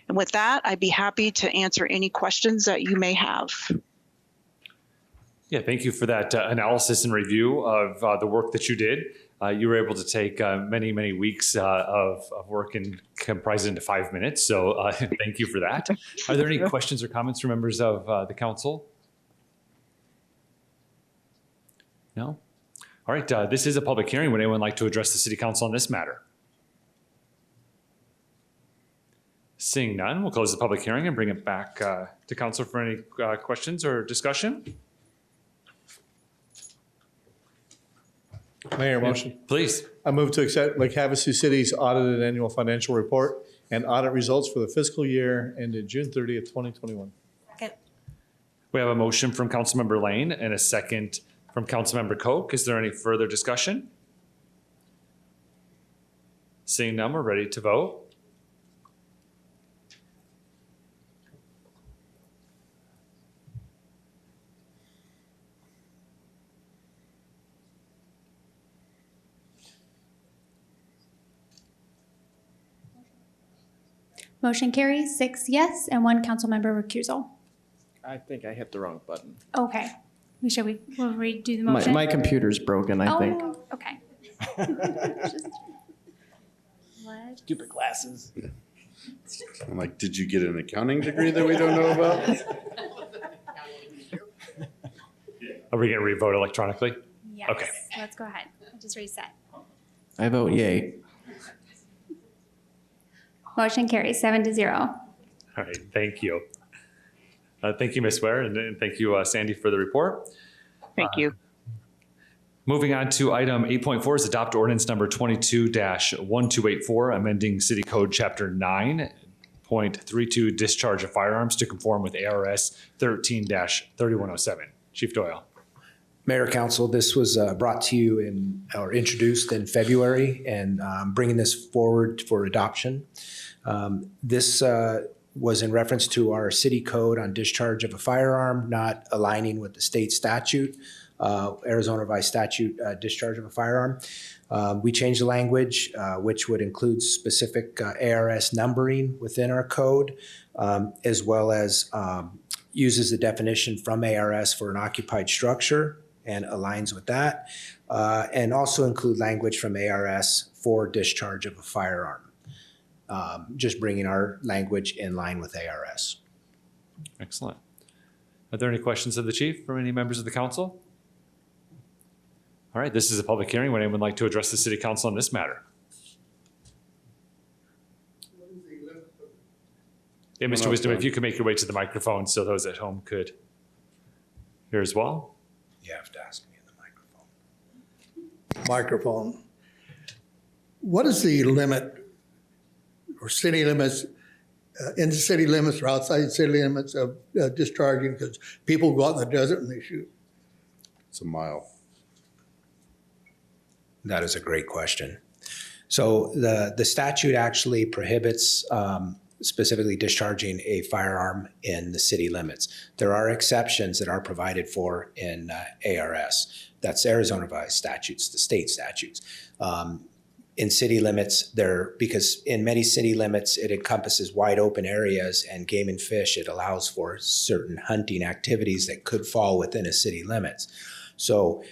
And with that, I'd be happy to answer any questions that you may have. Yeah, thank you for that analysis and review of the work that you did. You were able to take many, many weeks of work and comprise it into 5 minutes. So thank you for that. Are there any questions or comments from members of the council? No? All right, this is a public hearing. Would anyone like to address the city council on this matter? Seeing none, we'll close the public hearing and bring it back to council for any questions or discussion. Mayor, motion. Please. I move to accept Lake Havasu City's audited annual financial report and audit results for the fiscal year ended June 30th, 2021. Second. We have a motion from Councilmember Lane and a second from Councilmember Koch. Is there any further discussion? Seeing none, we're ready to vote. Motion carries 6 yes and 1 council member recusal. I think I hit the wrong button. Okay. We'll redo the motion? My computer's broken, I think. Okay. What? Stupid glasses. I'm like, did you get an accounting degree that we don't know about? Are we going to re-vote electronically? Yes. Okay. Let's go ahead. Just reset. I vote yay. Motion carries 7-0. All right, thank you. Thank you, Ms. Ware, and thank you, Sandy, for the report. Thank you. Moving on to item 8.4 is adopt ordinance number 22-1284, amending City Code Chapter 9.32 discharge of firearms to conform with ARS 13-3107. Chief Doyle. Mayor, Council, this was brought to you or introduced in February, and bringing this forward for adoption. This was in reference to our city code on discharge of a firearm, not aligning with the state statute, Arizona Revised Statute, discharge of a firearm. We changed the language, which would include specific ARS numbering within our code, as well as uses the definition from ARS for an occupied structure and aligns with that, and also include language from ARS for discharge of a firearm. Just bringing our language in line with ARS. Excellent. Are there any questions of the chief from any members of the council? All right, this is a public hearing. Would anyone like to address the city council on this matter? Yeah, Mr. Wisdom, if you could make your way to the microphone so those at home could hear as well. You have to ask me in the Microphone. What is the limit or city limits, in the city limits or outside the city limits of discharging? Because people go out in the desert and they shoot. It's a mile. That is a great question. So the statute actually prohibits specifically discharging a firearm in the city limits. There are exceptions that are provided for in ARS. That's Arizona Revised Statutes, the state statutes. In city limits, because in many city limits, it encompasses wide open areas, and game and fish, it allows for certain hunting activities that could fall within a city limits. So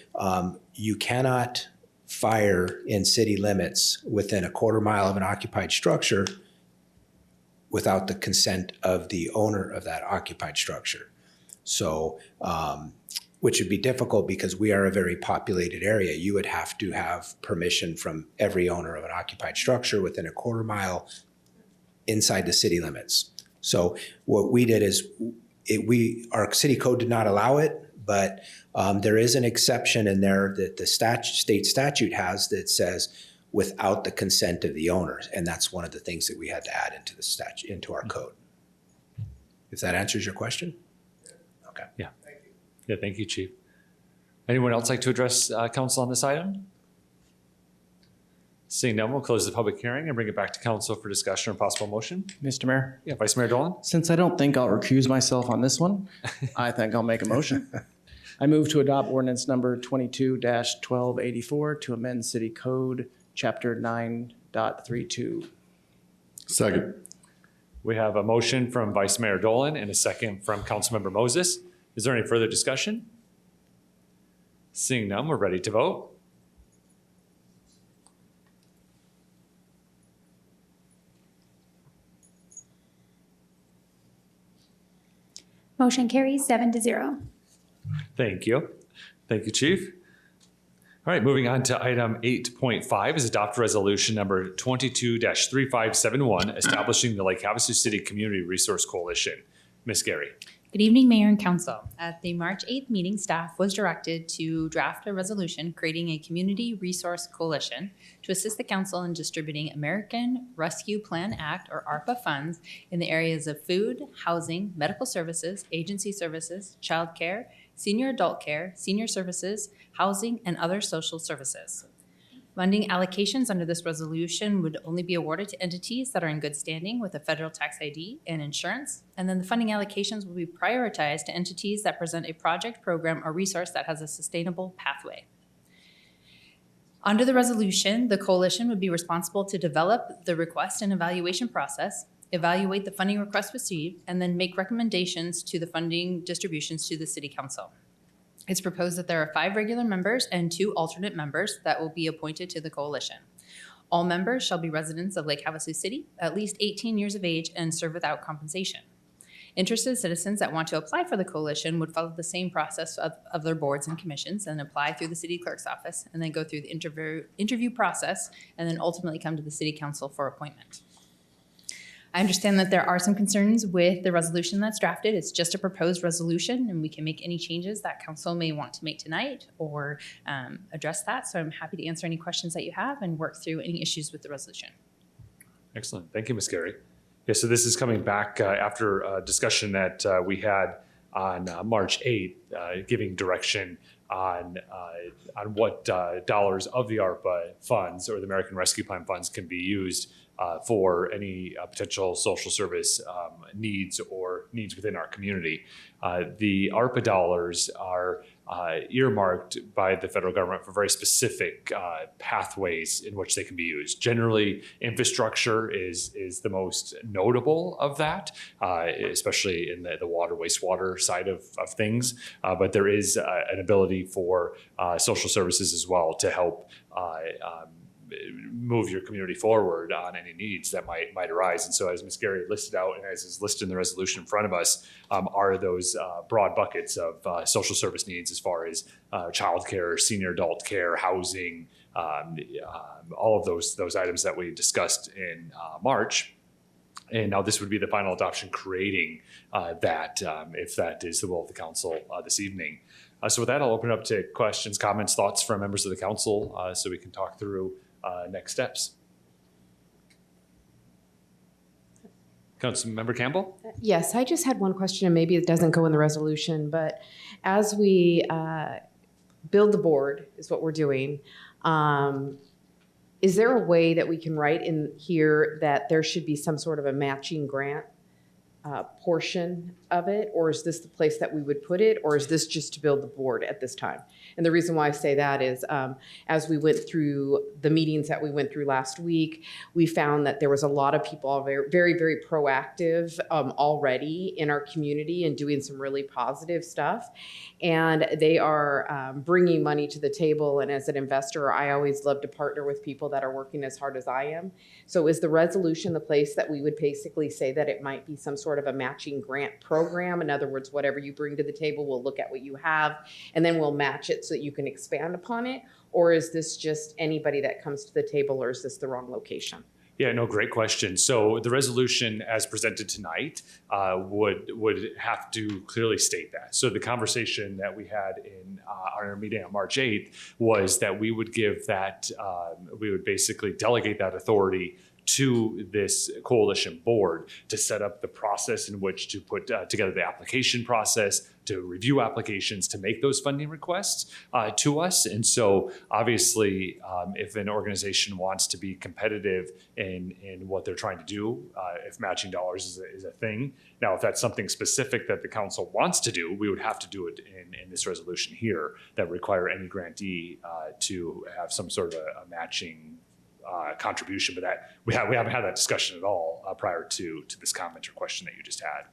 you cannot fire in city limits within a quarter mile of an occupied structure without the consent of the owner of that occupied structure. So, which would be difficult because we are a very populated area. You would have to have permission from every owner of an occupied structure within a quarter mile inside the city limits. So what we did is our city code did not allow it, but there is an exception in there that the state statute has that says without the consent of the owners, and that's one of the things that we had to add into the statute, into our code. If that answers your question? Okay. Yeah. Thank you. Yeah, thank you, Chief. Anyone else like to address council on this item? Seeing none, we'll close the public hearing and bring it back to council for discussion or possible motion. Mr. Mayor? Yeah, Vice Mayor Dolan? Since I don't think I'll recuse myself on this one, I think I'll make a motion. I move to adopt ordinance number 22-1284 to amend City Code Chapter 9.32. Second. We have a motion from Vice Mayor Dolan and a second from Councilmember Moses. Is there any further discussion? Seeing none, we're ready to vote. Motion carries 7-0. Thank you. Thank you, Chief. All right, moving on to item 8.5 is adopt resolution number 22-3571, establishing the Lake Havasu City Community Resource Coalition. Ms. Gary. Good evening, Mayor and Council. At the March 8th meeting, staff was directed to draft a resolution creating a community resource coalition to assist the council in distributing American Rescue Plan Act, or ARPA funds, in the areas of food, housing, medical services, agency services, childcare, senior adult care, senior services, housing, and other social services. Funding allocations under this resolution would only be awarded to entities that are in good standing with a federal tax ID and insurance, and then the funding allocations will be prioritized to entities that present a project, program, or resource that has a sustainable pathway. Under the resolution, the coalition would be responsible to develop the request and evaluation process, evaluate the funding request received, and then make recommendations to the funding distributions to the City Council. It's proposed that there are 5 regular members and 2 alternate members that will be appointed to the coalition. All members shall be residents of Lake Havasu City, at least 18 years of age, and serve without compensation. Interested citizens that want to apply for the coalition would follow the same process of their boards and commissions and apply through the city clerk's office, and then go through the interview process, and then ultimately come to the City Council for appointment. I understand that there are some concerns with the resolution that's drafted. It's just a proposed resolution, and we can make any changes that council may want to make tonight or address that. So I'm happy to answer any questions that you have and work through any issues with the resolution. Excellent. Thank you, Ms. Gary. Yeah, so this is coming back after a discussion that we had on March 8th, giving direction on what dollars of the ARPA funds or the American Rescue Plan funds can be used for any potential social service needs or needs within our community. The ARPA dollars are earmarked by the federal government for very specific pathways in which they can be used. Generally, infrastructure is the most notable of that, especially in the water, wastewater side of things. But there is an ability for social services as well to help move your community forward on any needs that might arise. And so as Ms. Gary listed out, and as is listed in the resolution in front of us, are those broad buckets of social service needs as far as childcare, senior adult care, housing, all of those items that we discussed in March. And now this would be the final adoption creating that, if that is the will of the council this evening. So with that, I'll open it up to questions, comments, thoughts from members of the council so we can talk through next steps. Councilmember Campbell? Yes, I just had one question, and maybe it doesn't go in the resolution, but as we build the board, is what we're doing, is there a way that we can write in here that there should be some sort of a matching grant portion of it, or is this the place that we would put it, or is this just to build the board at this time? And the reason why I say that is as we went through the meetings that we went through last week, we found that there was a lot of people very, very proactive already in our community and doing some really positive stuff. And they are bringing money to the table. And as an investor, I always love to partner with people that are working as hard as I am. So is the resolution the place that we would basically say that it might be some sort of a matching grant program? In other words, whatever you bring to the table, we'll look at what you have and then we'll match it so that you can expand upon it? Or is this just anybody that comes to the table, or is this the wrong location? Yeah, no, great question. So the resolution as presented tonight would have to clearly state that. So the conversation that we had in our meeting on March 8th was that we would give that, we would basically delegate that authority to this coalition board to set up the process in which to put together the application process, to review applications, to make those funding requests to us. And so obviously, if an organization wants to be competitive in what they're trying to do, if matching dollars is a thing. Now, if that's something specific that the council wants to do, we would have to do it in this resolution here that require any grantee to have some sort of a matching contribution, but that we haven't had that discussion at all prior to this comment or question that you just had.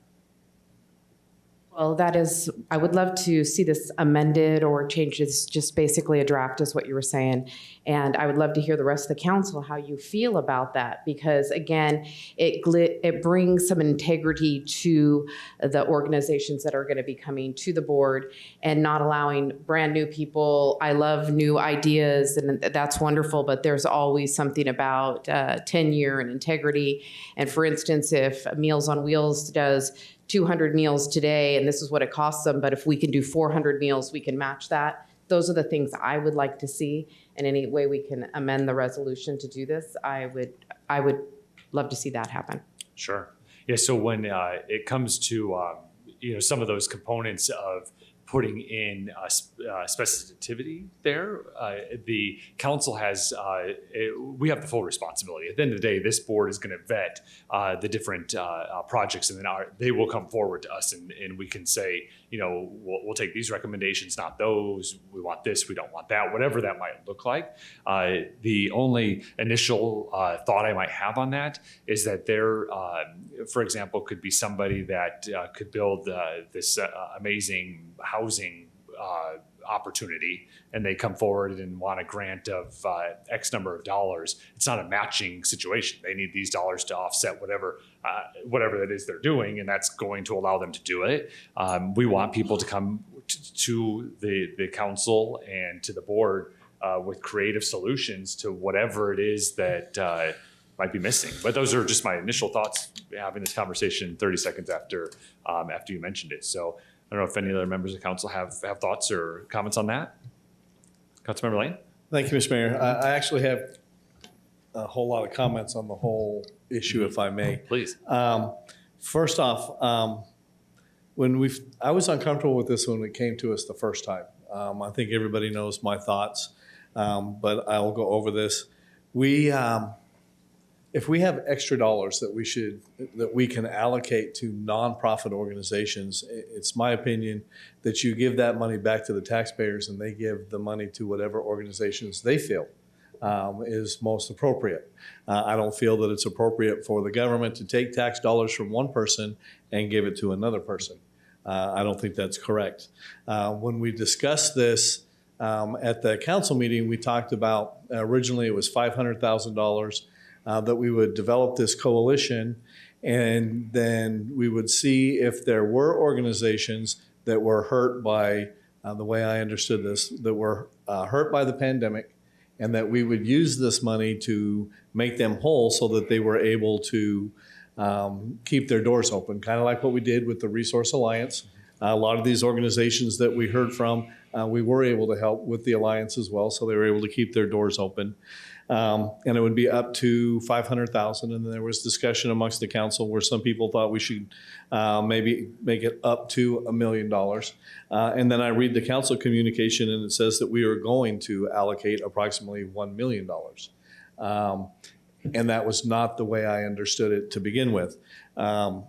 Well, that is, I would love to see this amended or changed. It's just basically a draft is what you were saying. And I would love to hear the rest of the council, how you feel about that. Because again, it brings some integrity to the organizations that are going to be coming to the board and not allowing brand new people. I love new ideas and that's wonderful, but there's always something about tenure and integrity. And for instance, if Meals on Wheels does 200 meals today, and this is what it costs them, but if we can do 400 meals, we can match that. Those are the things I would like to see. And any way we can amend the resolution to do this, I would love to see that happen. Sure. Yeah. So when it comes to some of those components of putting in specificity there, the council has, we have the full responsibility. At the end of the day, this board is going to vet the different projects, and then they will come forward to us and we can say, we'll take these recommendations, not those. We want this, we don't want that, whatever that might look like. The only initial thought I might have on that is that there, for example, could be somebody that could build this amazing housing opportunity, and they come forward and want a grant of X number of dollars. It's not a matching situation. They need these dollars to offset whatever that is they're doing, and that's going to allow them to do it. We want people to come to the council and to the board with creative solutions to whatever it is that might be missing. But those are just my initial thoughts having this conversation 30 seconds after you mentioned it. So I don't know if any other members of council have thoughts or comments on that. Councilmember Lane? Thank you, Mr. Mayor. I actually have a whole lot of comments on the whole issue, if I may. Please. First off, I was uncomfortable with this when it came to us the first time. I think everybody knows my thoughts, but I'll go over this. If we have extra dollars that we can allocate to nonprofit organizations, it's my opinion that you give that money back to the taxpayers and they give the money to whatever organizations they feel is most appropriate. I don't feel that it's appropriate for the government to take tax dollars from one person and give it to another person. I don't think that's correct. When we discussed this at the council meeting, we talked about, originally it was $500,000 that we would develop this coalition, and then we would see if there were organizations that were hurt by, the way I understood this, that were hurt by the pandemic, and that we would use this money to make them whole so that they were able to keep their doors open, kind of like what we did with the Resource Alliance. A lot of these organizations that we heard from, we were able to help with the Alliance as well, so they were able to keep their doors open. And it would be up to $500,000. And then there was discussion amongst the council where some people thought we should maybe make it up to $1 million. And then I read the council communication and it says that we are going to allocate approximately $1 million. And that was not the way I understood it to begin with. Then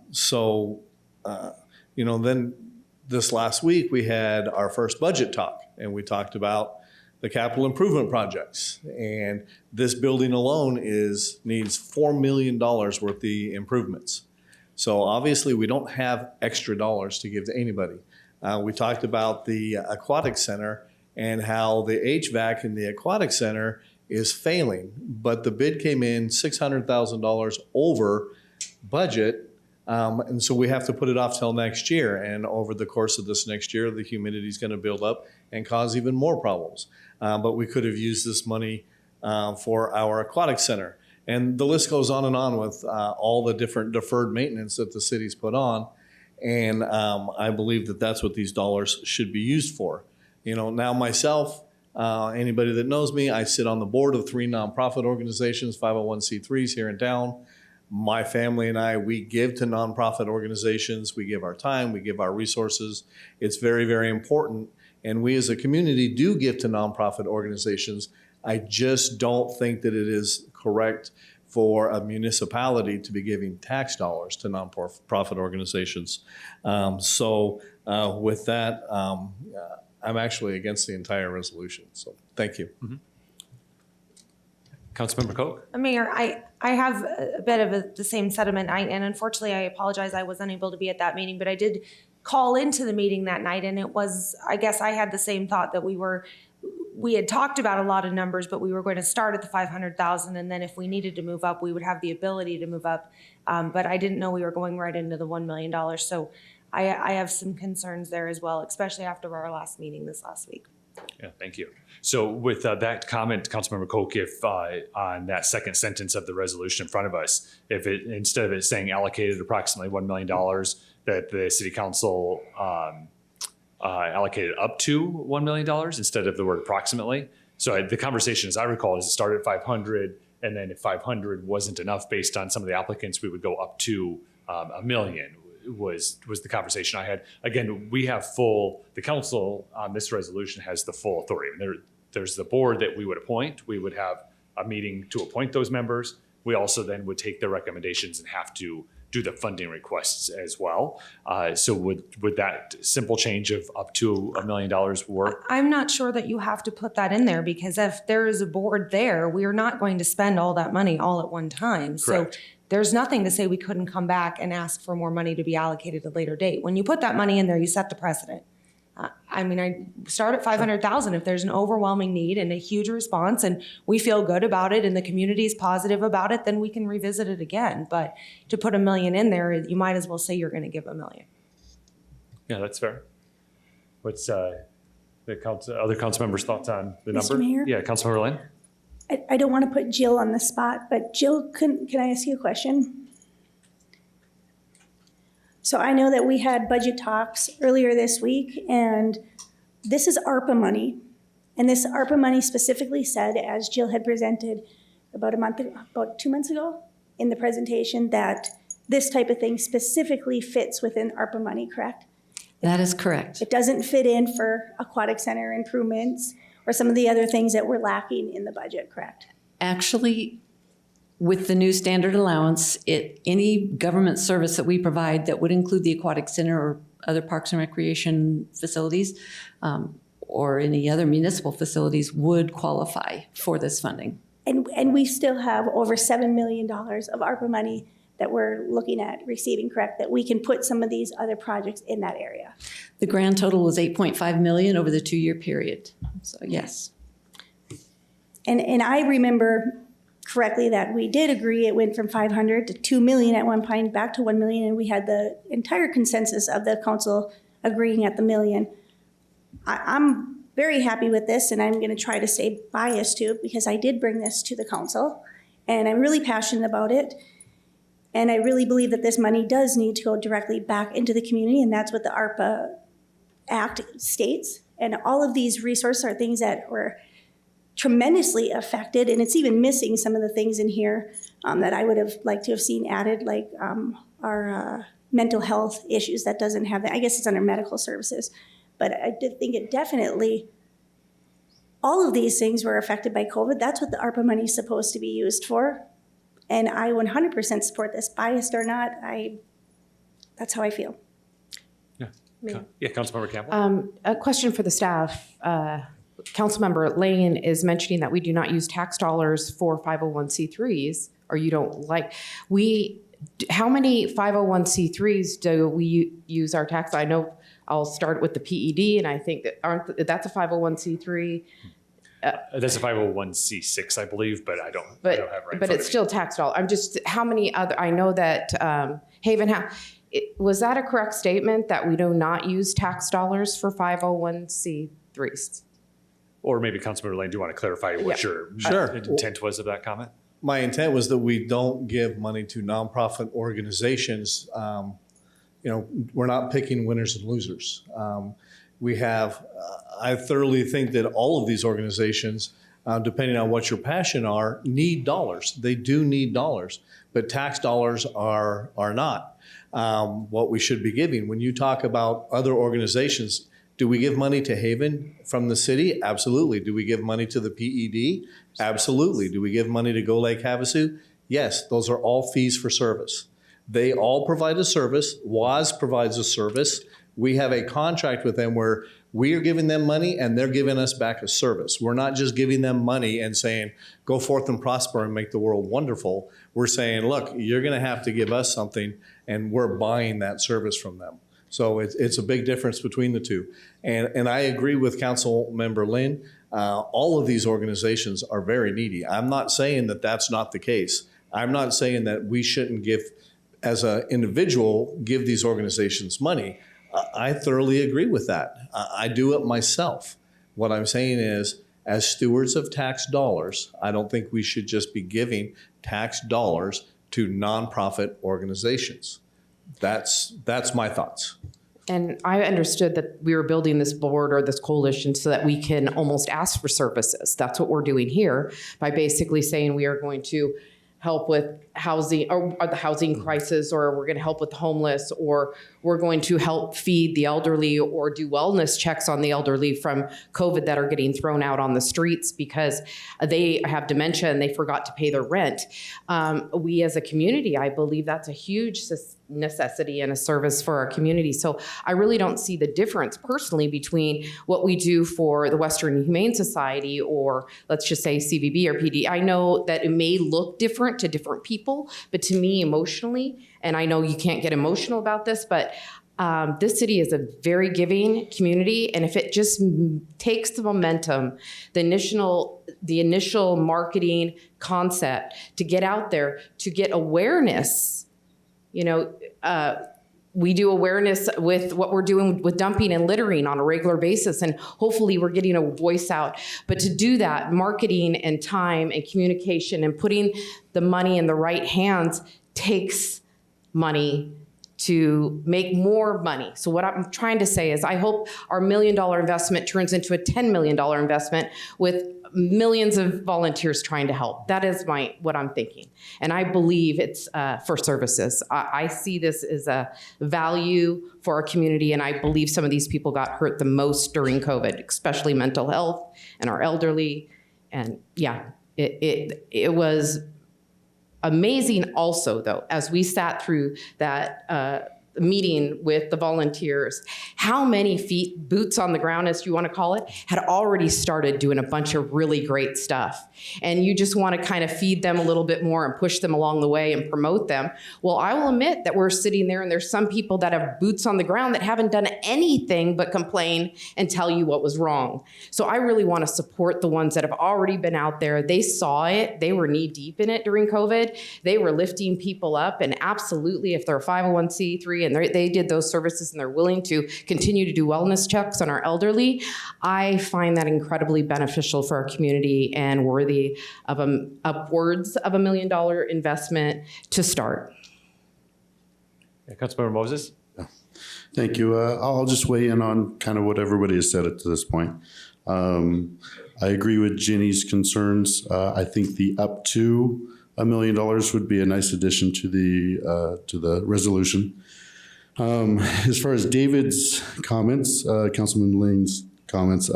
this last week we had our first budget talk and we talked about the capital improvement projects. And this building alone needs $4 million worth of the improvements. So obviously we don't have extra dollars to give to anybody. We talked about the aquatic center and how the HVAC in the aquatic center is failing, but the bid came in $600,000 over budget. And so we have to put it off till next year. And over the course of this next year, the humidity is going to build up and cause even more problems. But we could have used this money for our aquatic center. And the list goes on and on with all the different deferred maintenance that the city's put on. And I believe that that's what these dollars should be used for. Now myself, anybody that knows me, I sit on the board of 3 nonprofit organizations, 501c3s here in town. My family and I, we give to nonprofit organizations. We give our time, we give our resources. It's very, very important. And we as a community do give to nonprofit organizations. I just don't think that it is correct for a municipality to be giving tax dollars to nonprofit organizations. With that, I'm actually against the entire resolution. So thank you. Mm-hmm. Councilmember Koch? Mayor, I have a bit of the same sentiment. And unfortunately, I apologize, I was unable to be at that meeting, but I did call into the meeting that night, and it was, I guess I had the same thought that we had talked about a lot of numbers, but we were going to start at the 500,000, and then if we needed to move up, we would have the ability to move up. But I didn't know we were going right into the $1 million. So I have some concerns there as well, especially after our last meeting this last week. Yeah, thank you. So with that comment, Councilmember Koch, if on that second sentence of the resolution in front of us, if it, instead of it saying allocated approximately $1 million, that the city council allocated up to $1 million instead of the word approximately. So the conversation, as I recall, is it started at 500, and then if 500 wasn't enough based on some of the applicants, we would go up to $1 million. Was the conversation I had. Again, we have the council on this resolution has the full authority. There's the board that we would appoint. We would have a meeting to appoint those members. We also then would take their recommendations and have to do the funding requests as well. So would that simple change of up to $1 million work? I'm not sure that you have to put that in there, because if there is a board there, we are not going to spend all that money all at one time. Correct. So there's nothing to say we couldn't come back and ask for more money to be allocated at a later date. When you put that money in there, you set the precedent. I start at 500,000. If there's an overwhelming need and a huge response and we feel good about it and the community is positive about it, then we can revisit it again. But to put $1 million in there, you might as well say you're going to give $1 million. Yeah, that's fair. What's other council members' thoughts on the Mr. number? Mayor? Yeah, Councilmember Lane. I don't want to put Jill on the spot, but Jill, can I ask you a question? So I know that we had budget talks earlier this week, and this is ARPA money. And this ARPA money specifically said, as Jill had presented about 2 months ago in the presentation, that this type of thing specifically fits within ARPA money, correct? That is correct. It doesn't fit in for aquatic center improvements or some of the other things that we're lacking in the budget, correct? Actually, with the new standard allowance, any government service that we provide that would include the aquatic center or other parks and recreation facilities, or any other municipal facilities would qualify for this funding. And we still have over $7 million of ARPA money that we're looking at receiving, correct? That we can put some of these other projects in that area. The grand total was $8.5 million over the 2-year period. So yes. And I remember correctly that we did agree it went from 500 to 2 million at one point, back to 1 million, and we had the entire consensus of the council agreeing at the million. I'm very happy with this, and I'm going to try to stay biased to it because I did bring this to the council, and I'm really passionate about it. And I really believe that this money does need to go directly back into the community, and that's what the ARPA Act states. And all of these resources are things that were tremendously affected, and it's even missing some of the things in here that I would have liked to have seen added, like our mental health issues. That doesn't have that. I guess it's under medical services. But I did think it definitely, all of these things were affected by COVID. That's what the ARPA money is supposed to be used for. And I 100% support this, biased or not. That's how I feel. Yeah. Yeah, Councilmember Campbell. A question for the staff. Councilmember Lane is mentioning that we do not use tax dollars for 501c3s, or you don't like. How many 501c3s do we use our tax? I know I'll start with the PED, and I think that that's a 501c3. That's a 501c6, I believe, but I don't have it right. But it's still tax dollar. I'm just, how many other, I know that Haven, was that a correct statement that we do not use tax dollars for 501c3s? Or maybe Councilmember Lane, do you want to clarify what your intent was of that comment? My intent was that we don't give money to nonprofit organizations. We're not picking winners and losers. I thoroughly think that all of these organizations, depending on what your passion are, need dollars. They do need dollars, but tax dollars are not what we should be giving. When you talk about other organizations, do we give money to Haven from the city? Absolutely. Do we give money to the PED? Absolutely. Do we give money to Go Lake Havasu? Yes, those are all fees for service. They all provide a service. WAS provides a service. We have a contract with them where we are giving them money and they're giving us back a service. We're not just giving them money and saying, go forth and prosper and make the world wonderful. We're saying, look, you're going to have to give us something, and we're buying that service from them. So it's a big difference between the two. And I agree with Councilmember Lynn. All of these organizations are very needy. I'm not saying that that's not the case. I'm not saying that we shouldn't give, as an individual, give these organizations money. I thoroughly agree with that. I do it myself. What I'm saying is, as stewards of tax dollars, I don't think we should just be giving tax dollars to nonprofit organizations. That's my thoughts. And I understood that we were building this board or this coalition so that we can almost ask for services. That's what we're doing here by basically saying we are going to help with housing or the housing crisis, or we're going to help with the homeless, or we're going to help feed the elderly or do wellness checks on the elderly from COVID that are getting thrown out on the streets because they have dementia and they forgot to pay their rent. We as a community, I believe that's a huge necessity and a service for our community. So I really don't see the difference personally between what we do for the Western Humane Society or let's just say CVB or PD. I know that it may look different to different people, but to me emotionally, and I know you can't get emotional about this, but this city is a very giving community, and if it just takes the momentum, the initial marketing concept to get out there, to get awareness, we do awareness with what we're doing with dumping and littering on a regular basis, and hopefully we're getting a voice out. But to do that, marketing and time and communication and putting the money in the right hands takes money to make more money. So what I'm trying to say is I hope our $1 million investment turns into a $10 million investment with millions of volunteers trying to help. That is what I'm thinking. And I believe it's for services. I see this as a value for our community, and I believe some of these people got hurt the most during COVID, especially mental health and our elderly. And yeah, it was amazing also, though, as we sat through that meeting with the volunteers, how many feet, boots on the ground, as you want to call it, had already started doing a bunch of really great stuff. And you just want to kind of feed them a little bit more and push them along the way and promote them. Well, I will admit that we're sitting there and there's some people that have boots on the ground that haven't done anything but complain and tell you what was wrong. So I really want to support the ones that have already been out there. They saw it. They were knee deep in it during COVID. They were lifting people up, and absolutely, if they're a 501c3 and they did those services and they're willing to continue to do wellness checks on our elderly, I find that incredibly beneficial for our community and worthy of upwards of $1 million investment to start. Yeah, Councilmember Moses. Thank you. I'll just weigh in on kind of what everybody has said to this point. I agree with Ginny's concerns. I think the up to $1 million would be a nice addition to the resolution. As far as David's comments, Councilman Lane's comments,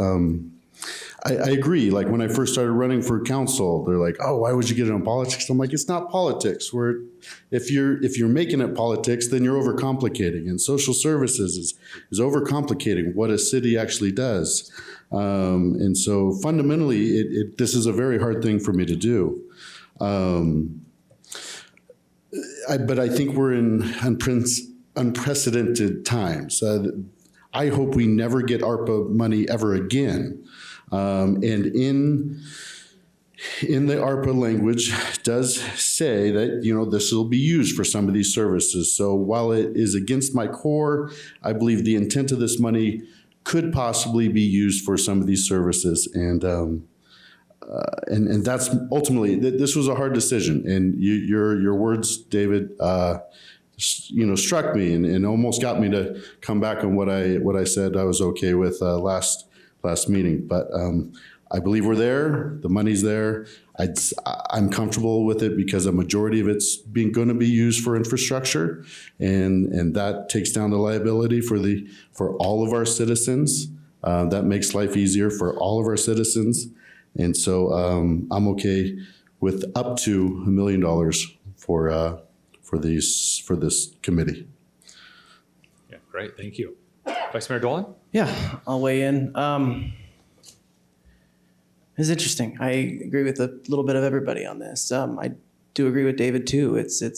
I agree. Like when I first started running for council, they're like, "Oh, why would you get into politics?" I'm like, "It's not politics. If you're making it politics, then you're overcomplicating. And social services is overcomplicating what a city actually does. And so fundamentally, this is a very hard thing for me to do. But I think we're in unprecedented times. I hope we never get ARPA money ever again. And in the ARPA language does say that, this will be used for some of these services. So while it is against my core, I believe the intent of this money could possibly be used for some of these services. And that's ultimately, this was a hard decision. And your words, David, struck me and almost got me to come back on what I said I was okay with last meeting. But I believe we're there. The money's there. I'm comfortable with it because a majority of it's going to be used for infrastructure, and that takes down the liability for all of our citizens. That makes life easier for all of our citizens, and so I'm okay with up to $1 million for this committee. Yeah, great. Thank you. Vice Mayor Dolan? Yeah, I'll weigh in. It's interesting. I agree with a little bit of everybody on this. I do agree with David too. It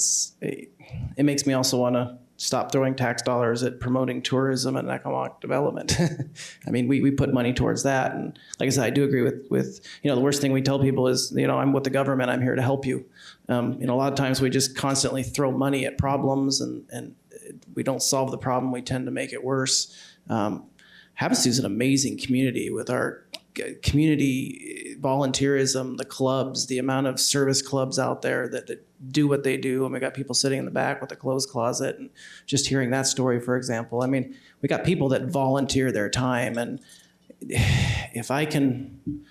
makes me also want to stop throwing tax dollars at promoting tourism and economic development. I mean, we put money towards that, and like I said, I do agree with the worst thing we tell people is I'm with the government. I'm here to help you. A lot of times we just constantly throw money at problems and we don't solve the problem. We tend to make it worse. Havasu is an amazing community with our community volunteerism, the clubs, the amount of service clubs out there that do what they do. And we got people sitting in the back with a clothes closet, and just hearing that story, for example, I mean, we got people that volunteer their time, and if I can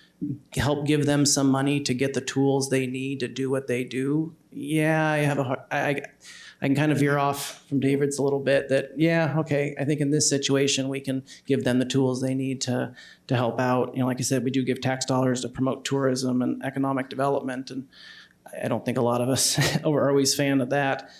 help give them some money to get the tools they need to do what they do, yeah, I can kind of veer off from David's a little bit that, yeah, okay, I think in this situation, we can give them the tools they need to help out. Like I said, we do give tax dollars to promote tourism and economic development, and I don't think a lot of us are always fan of that.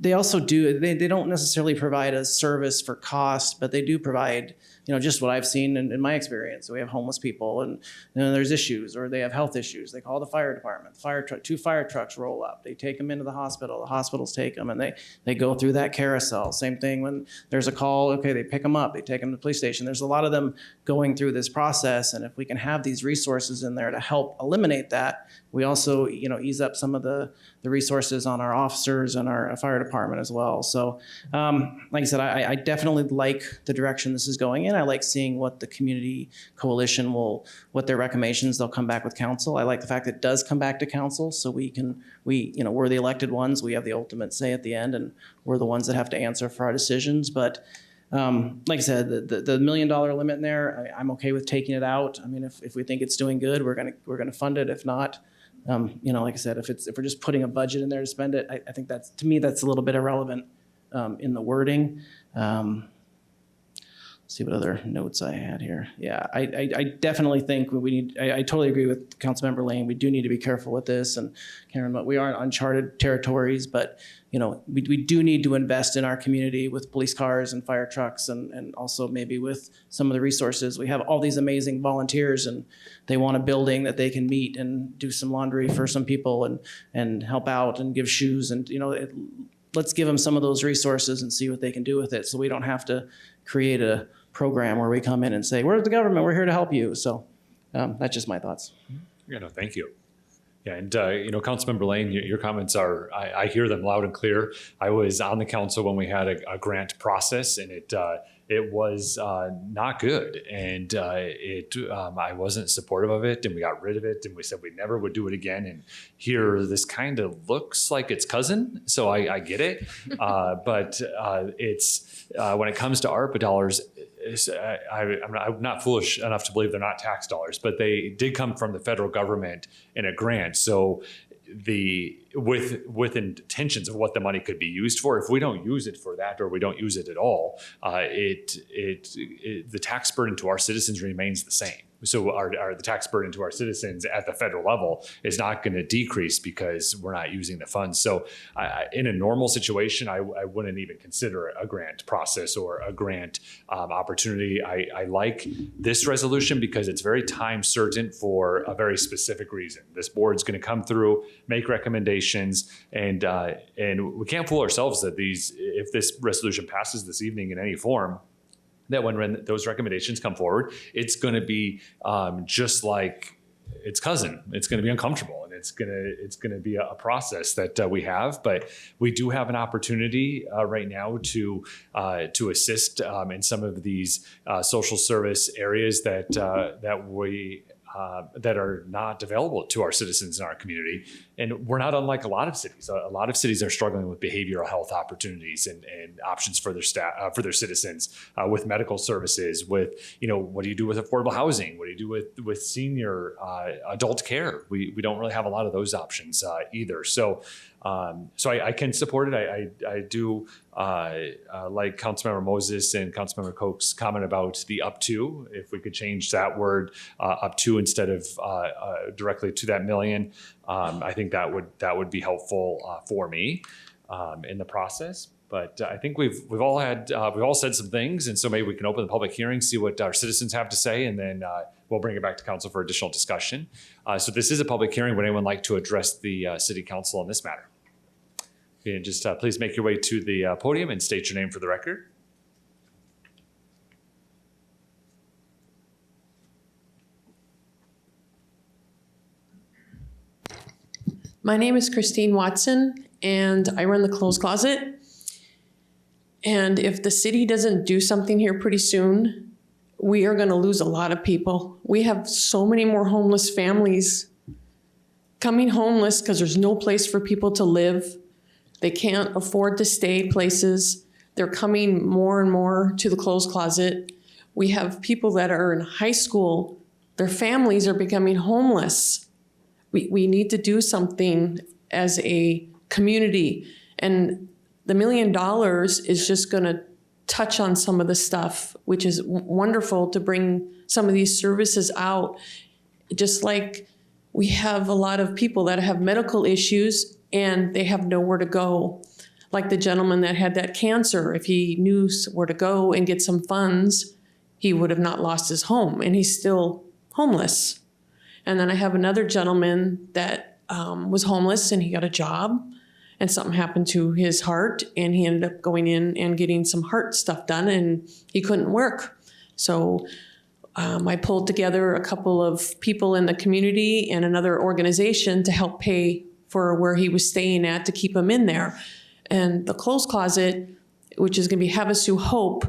they also do, they don't necessarily provide a service for cost, but they do provide, just what I've seen in my experience. So we have homeless people and there's issues, or they have health issues. They call the fire department. Two fire trucks roll up. They take them into the hospitals take them, and they go through that carousel. Same thing when there's a call, okay, they pick them up, they take them to the police station. There's a lot of them going through this process, and if we can have these resources in there to help eliminate that, we also, ease up some of the resources on our officers and our fire department as well. So, like I said, I definitely like the direction this is going in. I like seeing what the community coalition what their recommendations, they'll come back with council. I like the fact that it does come back to council, so we're the elected ones. We have the ultimate say at the end, and we're the ones that have to answer for our decisions. But like I said, the $1 million limit in there, I'm okay with taking it out. I mean, if we think it's doing good, we're gonna fund it. If not, like I said, if we're just putting a budget in there to spend it, I think to me that's a little bit irrelevant in the wording. See what other notes I had here. Yeah, I definitely think we need. I totally agree with Councilmember Lane. We do need to be careful with this, and Karen, we are in uncharted territories, but we do need to invest in our community with police cars and fire trucks, and also maybe with some of the resources. We have all these amazing volunteers, and they want a building that they can meet and do some laundry for some people and help out and give shoes, and let's give them some of those resources and see what they can do with it, so we don't have to create a program where we come in and say, "Where's the government? We're here to help you." So that's just my thoughts. Yeah, no, thank you. Yeah, and Councilmember Lane, your comments I hear them loud and clear. I was on the council when we had a grant process, and it was not good, and I wasn't supportive of it, and we got rid of it, and we said we never would do it again. And here, this kind of looks like its cousin, so I get it, but it's when it comes to ARPA dollars. I'm not foolish enough to believe they're not tax dollars, but they did come from the federal government in a grant. So with intentions of what the money could be used for, if we don't use it for that, or we don't use it at all, the tax burden to our citizens remains the same. So the tax burden to our citizens at the federal level is not going to decrease because we're not using the funds. So in a normal situation, I wouldn't even consider a grant process or a grant opportunity. I like this resolution because it's very time certain for a very specific reason. This board's going to come through, make recommendations, and we can't fool ourselves that if this resolution passes this evening in any form, that when those recommendations come forward, it's going to be just like its cousin. It's going to be uncomfortable, and it's going to be a process that we have. But we do have an opportunity right now to assist in some of these social service areas that are not available to our citizens in our community. And we're not unlike a lot of cities. A lot of cities are struggling with behavioral health opportunities and options for their staff, for their citizens, with medical services, with, what do you do with affordable housing? What do you do with senior adult care? We don't really have a lot of those options either. So I can support it. I do like Councilmember Moses and Councilmember Koch's comment about the up to. If we could change that word up to instead of directly to that million, I think that would be helpful for me in the process. But I think we've all said some things, and so maybe we can open the public hearing, see what our citizens have to say, and then we'll bring it back to council for additional discussion. So this is a public hearing. Would anyone like to address the city council on this matter? And just please make your way to the podium and state your name for the record. My name is Christine Watson, and I run the Clothes Closet. And if the city doesn't do something here pretty soon, we are going to lose a lot of people. We have so many more homeless families coming homeless because there's no place for people to live. They can't afford to stay places. They're coming more and more to the Clothes Closet. We have people that are in high school. Their families are becoming homeless. We need to do something as a community. And the $1 million is just going to touch on some of the stuff, which is wonderful to bring some of these services out. Just like we have a lot of people that have medical issues and they have nowhere to go. like the gentleman that had that cancer. If he knew where to go and get some funds, he would have not lost his home, and he's still homeless. And then I have another gentleman that was homeless, and he got a job, and something happened to his heart, and he ended up going in and getting some heart stuff done, and he couldn't work. So I pulled together a couple of people in the community and another organization to help pay for where he was staying at to keep him in there. And the clothes closet, which is going to be Havasu Hope,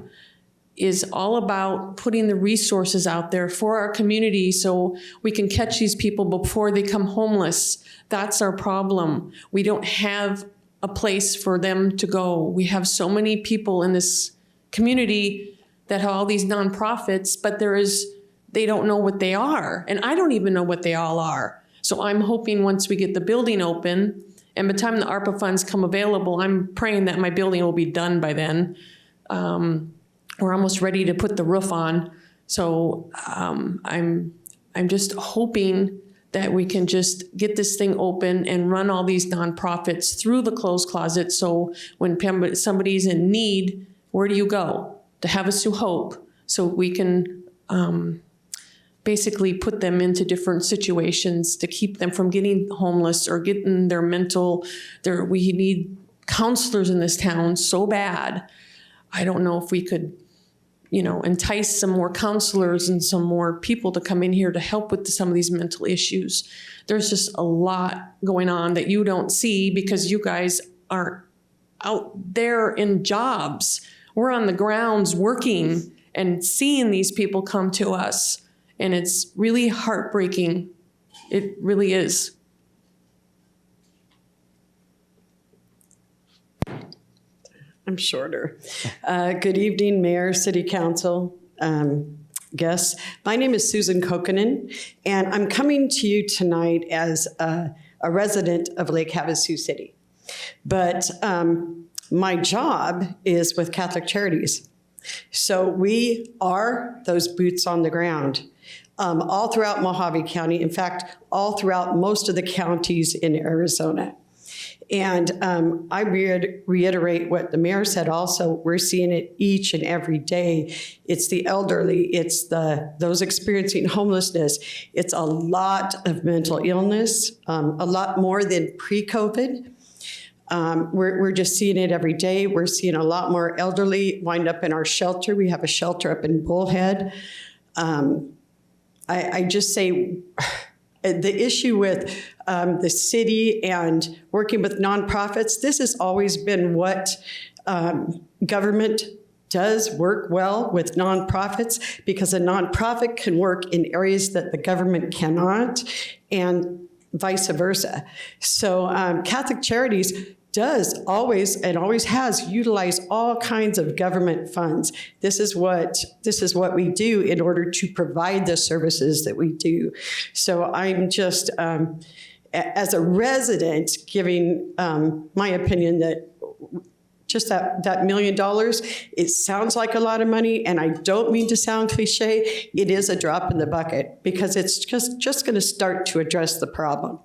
is all about putting the resources out there for our community so we can catch these people before they come homeless. That's our problem. We don't have a place for them to go. We have so many people in this community that have all these nonprofits, but they don't know what they are. And I don't even know what they all are. So I'm hoping once we get the building open, and by the time the ARPA funds come available, I'm praying that my building will be done by then. We're almost ready to put the roof on. So I'm just hoping that we can just get this thing open and run all these nonprofits through the clothes closet. So when somebody's in need, where do you go? To Havasu Hope. So we can basically put them into different situations to keep them from getting homeless or getting their mental, we need counselors in this town so bad. I don't know if we could, entice some more counselors and some more people to come in here to help with some of these mental issues. There's just a lot going on that you don't see because you guys aren't out there in jobs. We're on the grounds working and seeing these people come to us. And it's really heartbreaking. It really is. I'm shorter. Good evening, Mayor, City Council, guests. My name is Susan Kokkonen, and I'm coming to you tonight as a resident of Lake Havasu City. But my job is with Catholic Charities. So we are those boots on the ground. All throughout Mojave County, in fact, all throughout most of the counties in Arizona. And I reiterate what the mayor said also, we're seeing it each and every day. It's the elderly, it's those experiencing homelessness. It's a lot of mental illness, a lot more than pre-COVID. We're just seeing it every day. We're seeing a lot more elderly wind up in our shelter. We have a shelter up in Bullhead. I just say the issue with the city and working with nonprofits, this has always been what government does, work well with nonprofits, because a nonprofit can work in areas that the government cannot, and vice versa. So Catholic Charities does always and always has utilized all kinds of government funds. This is what we do in order to provide the services that we do. So I'm just, as a resident, giving my opinion that just that $1 million, it sounds like a lot of money, and I don't mean to sound cliche. It is a drop in the bucket because it's just going to start to address the problem.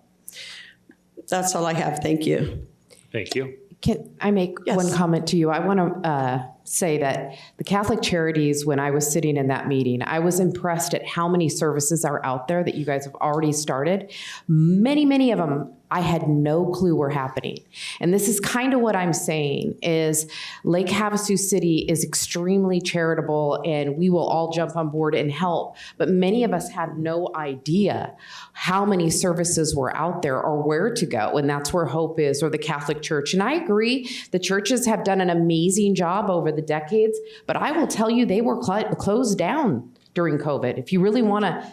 That's all I have. Thank you. Thank you. Can I make one comment to you? I want to say that the Catholic Charities, when I was sitting in that meeting, I was impressed at how many services are out there that you guys have already started. Many, many of them I had no clue were happening. And this is kind of what I'm saying is Lake Havasu City is extremely charitable and we will all jump on board and help. But many of us had no idea how many services were out there or where to go. And that's where Hope is, or the Catholic Church. And I agree, the churches have done an amazing job over the decades, but I will tell you they were closed down during COVID. If you really want to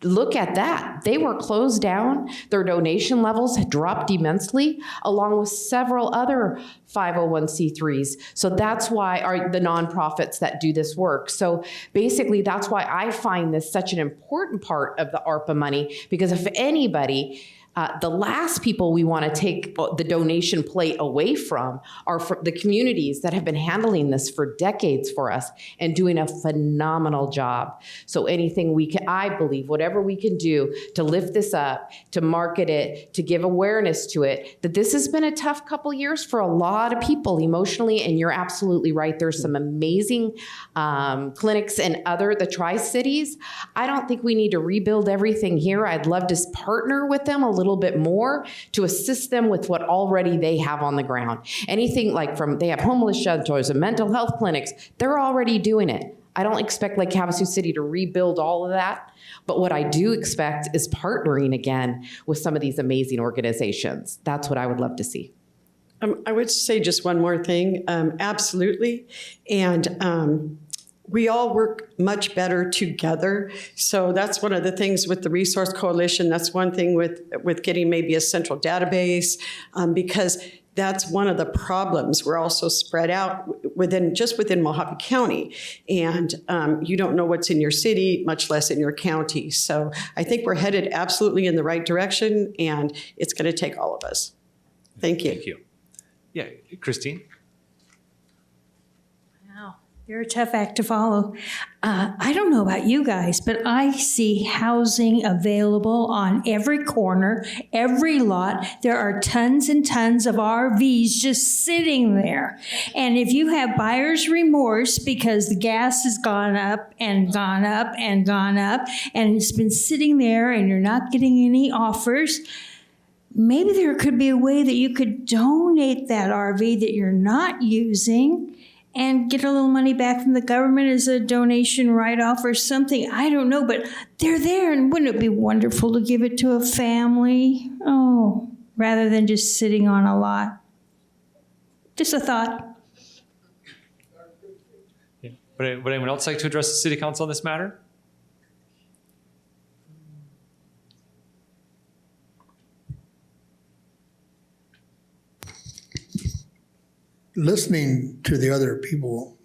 look at that, they were closed down. Their donation levels had dropped immensely, along with several other 501c3s. So that's why the nonprofits that do this work. So basically, that's why I find this such an important part of the ARPA money, because if anybody The last people we want to take the donation plate away from are the communities that have been handling this for decades for us and doing a phenomenal job. So anything we can, I believe, whatever we can do to lift this up, to market it, to give awareness to it, that this has been a tough couple years for a lot of people emotionally, and you're absolutely right. There's some amazing clinics and the Tri-Cities. I don't think we need to rebuild everything here. I'd love to partner with them a little bit more to assist them with what already they have on the ground. Anything like they have homeless shelters and mental health clinics, they're already doing it. I don't expect Lake Havasu City to rebuild all of that, but what I do expect is partnering again with some of these amazing organizations. That's what I would love to see. I would say just one more thing. Absolutely. And we all work much better together. So that's one of the things with the Resource Coalition. That's one thing with getting maybe a central database, because that's one of the problems. We're also spread out within Mojave County. And you don't know what's in your city, much less in your county. So I think we're headed absolutely in the right direction, and it's going to take all of us. Thank you. Thank you. Yeah, Christine? You're a tough act to follow. I don't know about you guys, but I see housing available on every corner, every lot. There are tons and tons of RVs just sitting there. And if you have buyer's remorse because the gas has gone up and gone up and gone up, and it's been sitting there and you're not getting any offers, maybe there could be a way that you could donate that RV that you're not using and get a little money back from the government as a donation write-off or something. I don't know, but they're there, and wouldn't it be wonderful to give it to a family? Oh, rather than just sitting on a lot. Just a thought. Yeah. Would anyone else like to address the City Council on this matter? Listening to the other people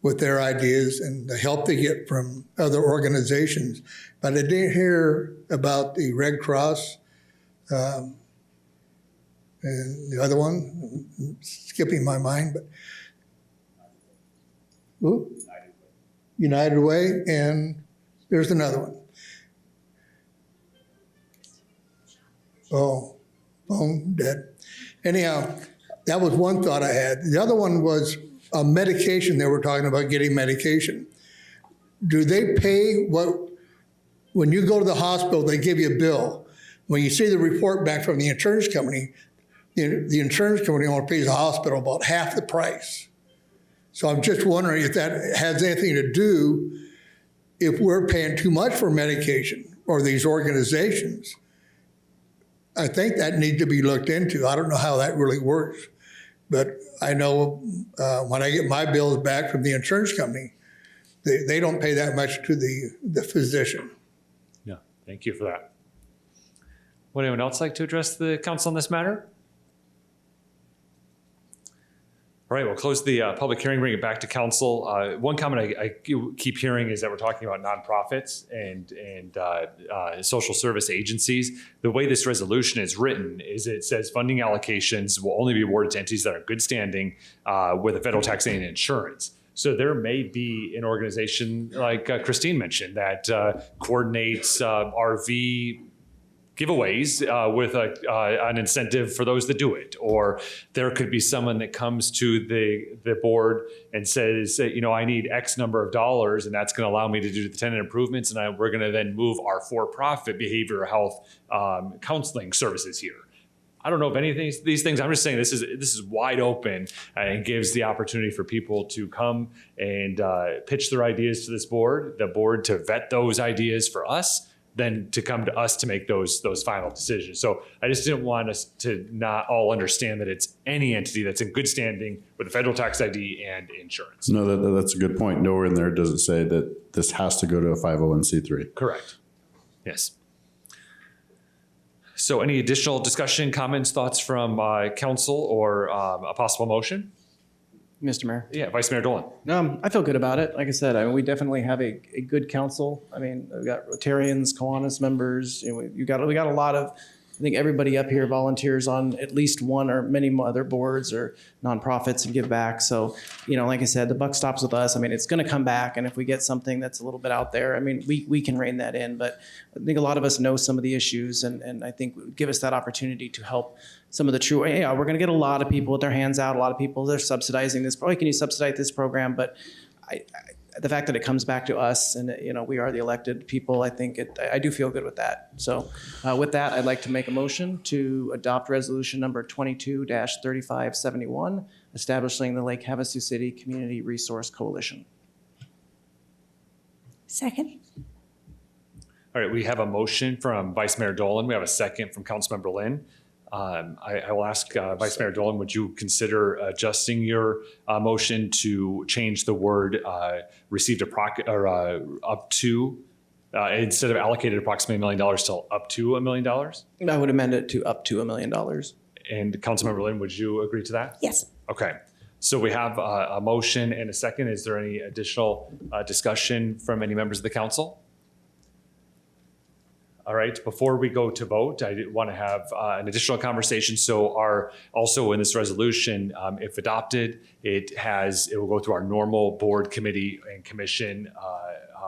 with their ideas and the help they get from other organizations, but I didn't hear about the Red Cross and the other one, skipping my mind, but United Way, and there's another one. Oh, bone dead. Anyhow, that was one thought I had. The other one was medication. They were talking about getting medication. Do they pay when you go to the hospital, they give you a bill. When you see the report back from the insurance company, the insurance company only pays the hospital about half the price. So I'm just wondering if that has anything to do if we're paying too much for medication or these organizations. I think that needs to be looked into. I don't know how that really works. But I know when I get my bills back from the insurance company, they don't pay that much to the physician. Yeah, thank you for that. Would anyone else like to address the council on this matter? All right, we'll close the public hearing, bring it back to council. One comment I keep hearing is that we're talking about nonprofits and social service agencies. The way this resolution is written is it says funding allocations will only be awarded to entities that are in good standing with a federal taxing and insurance. So there may be an organization like Christine mentioned that coordinates RV giveaways with an incentive for those that do it. Or there could be someone that comes to the board and says, I need X number of dollars, and that's going to allow me to do the tenant improvements, and we're going to then move our for-profit behavioral health counseling services here. I don't know if any of these things, I'm just saying this is wide open and gives the opportunity for people to come and pitch their ideas to this board, the board to vet those ideas for us, then to come to us to make those final decisions. So I just didn't want us to not all understand that it's any entity that's in good standing with a federal tax ID and insurance. No, that's a good point. Nowhere in there does it say that this has to go to a 501c3. Correct. Yes. So any additional discussion, comments, thoughts from council or a possible motion? Mr. Mayor. Yeah, Vice Mayor Dolan. I feel good about it. Like I said, I mean, we definitely have a good council. I mean, we've got Rotarians, Kiwanis members. You know, we got a lot of, I think everybody up here volunteers on at least one or many other boards or nonprofits and give back. So, you know, like I said, the buck stops with us. I mean, it's going to come back. And if we get something that's a little bit out there, I mean, we can rein that in. But I think a lot of us know some of the issues, and I think give us that opportunity to help some of the true, yeah, we're going to get a lot of people with their hands out. A lot of people, they're subsidizing this. Probably can you subsidize this program? But the fact that it comes back to us and, you know, we are the elected people, I think I do feel good with that. So with that, I'd like to make a motion to adopt resolution number 22-3571, establishing the Lake Havasu City Community Resource Coalition. Second. All right, we have a motion from Vice Mayor Dolan. We have a second from Councilmember Lynn. I will ask Vice Mayor Dolan, would you consider adjusting your motion to change the word received up to, instead of allocated approximately $1 million to up to $1 million? I would amend it to up to $1 million. And Councilmember Lynn, would you agree to that? Yes. Okay. So we have a motion and a second. Is there any additional discussion from any members of the council? All right, before we go to vote, I did want to have an additional conversation. So also in this resolution, if adopted, it will go through our normal board, committee, and commission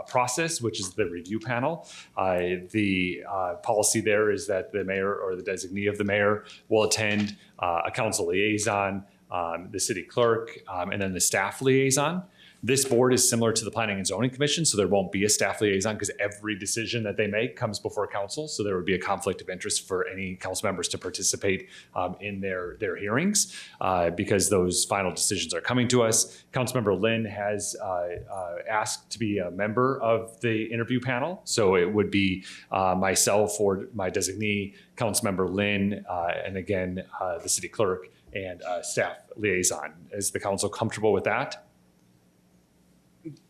process, which is the review panel. The policy there is that the mayor or the designee of the mayor will attend, a council liaison, the city clerk, and then the staff liaison. This board is similar to the Planning and Zoning Commission, so there won't be a staff liaison because every decision that they make comes before council. So there would be a conflict of interest for any council members to participate in their hearings because those final decisions are coming to us. Councilmember Lynn has asked to be a member of the interview panel. So it would be myself or my designee, Councilmember Lynn, and again, the city clerk and staff liaison. Is the council comfortable with that?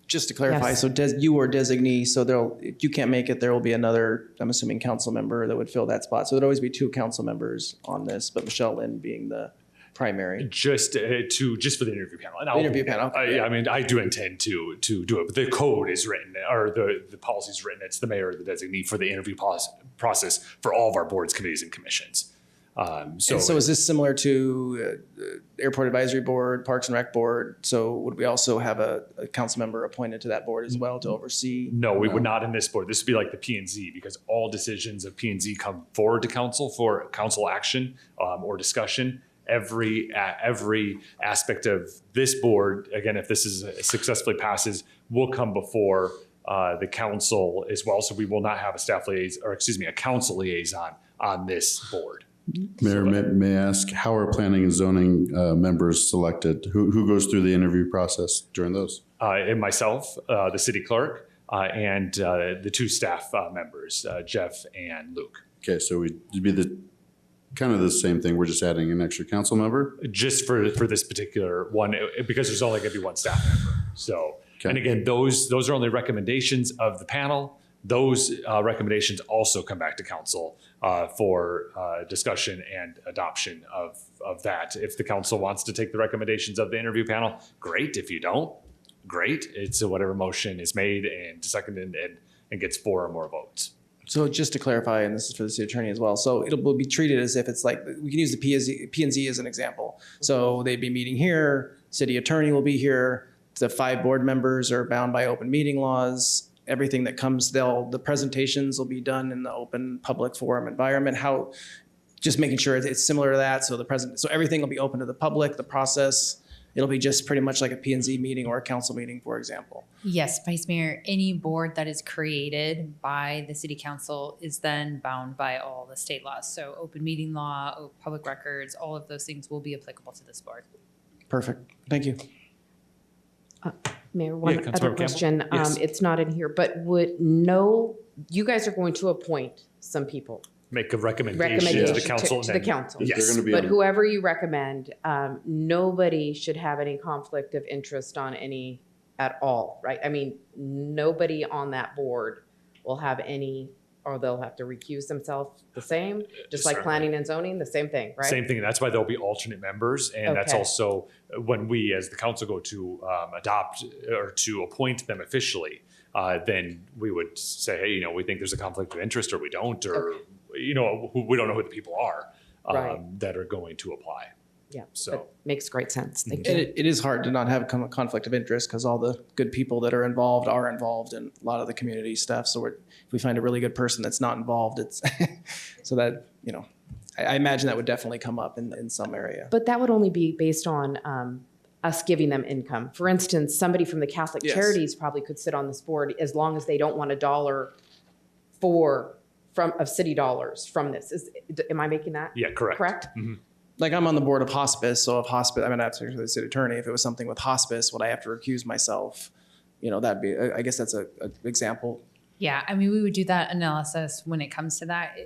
Just to clarify, Yes. so you are designee, so if you can't make it, there will be another, I'm assuming, council member that would fill that spot. So there'd always be two council members on this, but Michelle Lynn being the primary. Just for the interview panel. And Interview panel, okay. I mean, I do intend to do it, but the code is written, or the policy is written. It's the mayor or the designee for the interview process for all of our boards, committees, and commissions. So is this similar to Airport Advisory Board, Parks and Rec Board? So would we also have a council member appointed to that board as well to oversee? No, we would not in this board. This would be like the P&Z because all decisions of P&Z come forward to council for council action or discussion. Every aspect of this board, again, if this is successfully passes, will come before the council as well. So we will not have a staff liaison, or excuse me, a council liaison on this board. Mayor, may I ask, how are planning and zoning members selected? Who goes through the interview process during those? And myself, the city clerk, and the two staff members, Jeff and Luke. Okay, so we'd be the same thing. We're just adding an extra council member? Just for this particular one, because there's only going to be one staff member. So, okay. And again, those are only recommendations of the panel. Those recommendations also come back to council for discussion and adoption of that. If the council wants to take the recommendations of the interview panel, great. If you don't, great. It's whatever motion is made and seconded and gets 4 or more votes. So just to clarify, and this is for the city attorney as well, so it will be treated as if it's like, we can use the P&Z as an example. So they'd be meeting here, city attorney will be here, the 5 board members are bound by open meeting laws. Everything that comes, the presentations will be done in the open public forum environment. Just making sure it's similar to that. So so everything will be open to the public, the process. It'll be just pretty much like a P&Z meeting or a council meeting, for example. Yes, Vice Mayor, any board that is created by the city council is then bound by all the state laws. So open meeting law, public records, all of those things will be applicable to this board. Perfect. Thank you. Mayor, one other question. Yes. It's not in here, but you guys are going to appoint some people. Make a recommendation to the council. To the council. Yes. But whoever you recommend, nobody should have any conflict of interest on any at all, right? I mean, nobody on that board will have any or they'll have to recuse themselves the same, just like Certainly. planning and zoning, the same thing, right? Same thing. That's why there'll be alternate members. And that's Okay. also when we, as the council, go to adopt or to appoint them officially, then we would say, hey, we think there's a conflict of interest, or we don't, or, we don't know who the people are Right. that are going to apply. Yeah, So that makes great sense. Thank you. It is hard to not have conflict of interest because all the good people that are involved in a lot of the community stuff. So if we find a really good person that's not involved, it's so that, I imagine that would definitely come up in some area. But that would only be based on us giving them income. For instance, somebody from the Catholic Yes. Charities probably could sit on this board as long as they don't want $1 of city dollars from this. Am I making that? Yeah, correct. Correct? Mm-hmm. Like I'm on the board of hospice, so if hospice, I mean, that's actually the city attorney. If it was something with hospice, would I have to recuse myself? That'd be, I guess that's a example. Yeah, I mean, we would do that analysis when it comes to that.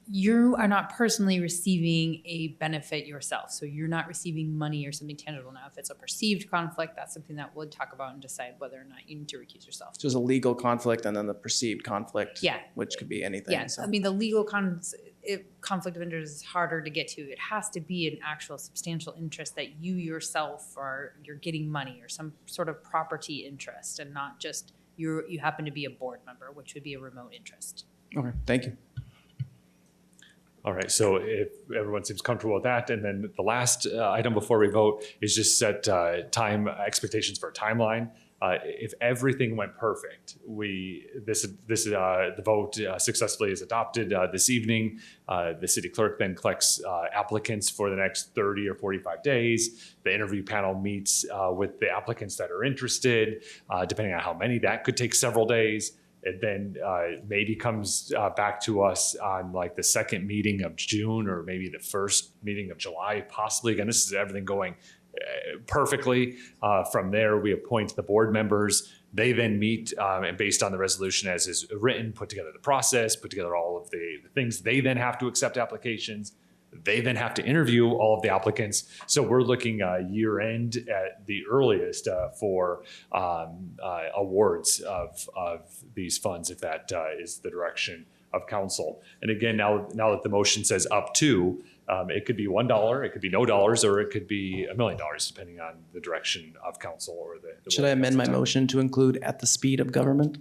You are not personally receiving a benefit yourself. So you're not receiving money or something tangible. Now, if it's a perceived conflict, that's something that we'll talk about and decide whether or not you need to recuse yourself. So there's a legal conflict and then the perceived conflict, Yeah. which could be anything. Yeah, So. I mean, the legal conflict of interest is harder to get to. It has to be an actual substantial interest that you yourself you're getting money or some sort of property interest, and not just you happen to be a board member, which would be a remote interest. Okay, thank you. All right, so if everyone seems comfortable with that, and then the last item before we vote is just set time expectations for a timeline. If everything went perfect, the vote successfully is adopted this evening. The city clerk then collects applicants for the next 30 or 45 days. The interview panel meets with the applicants that are interested. Depending on how many, that could take several days. It then maybe comes back to us on like the second meeting of June, or maybe the first meeting of July, possibly. Again, this is everything going perfectly. From there, we appoint the board members. They then meet and based on the resolution as is written, put together the process, put together all of the things. They then have to accept applications. They then have to interview all of the applicants. So we're looking year end at the earliest for awards of these funds, if that is the direction of council. And again, now that the motion says up to, it could be $1, it could be no dollars, or it could be $1 million, depending on the direction of council or the Should I amend my motion to include at the speed of government?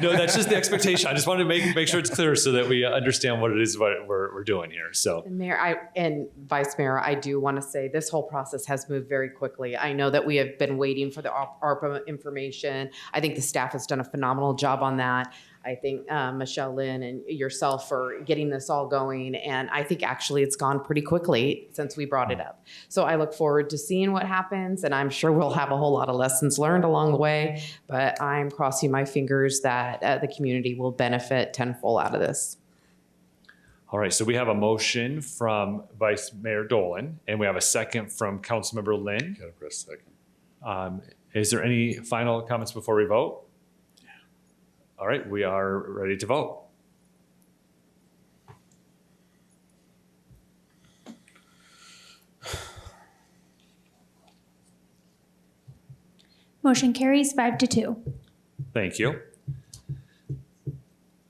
No, that's just the expectation. I just wanted to make sure it's clear so that we understand what it is what we're doing here. So, And Mayor, and Vice Mayor, I do want to say this whole process has moved very quickly. I know that we have been waiting for the ARPA information. I think the staff has done a phenomenal job on that. I think Michelle Lynn and yourself for getting this all going. And I think actually it's gone pretty quickly since we brought it up. So I look forward to seeing what happens, and I'm sure we'll have a whole lot of lessons learned along the way, but I'm crossing my fingers that the community will benefit tenfold out of this. all right. So we have a motion from Vice Mayor Dolan, and we have a second from Councilmember Lynn. Gotta press second. Is there any final comments before we vote? All right, we are ready to vote. Motion carries 5-2. Thank you.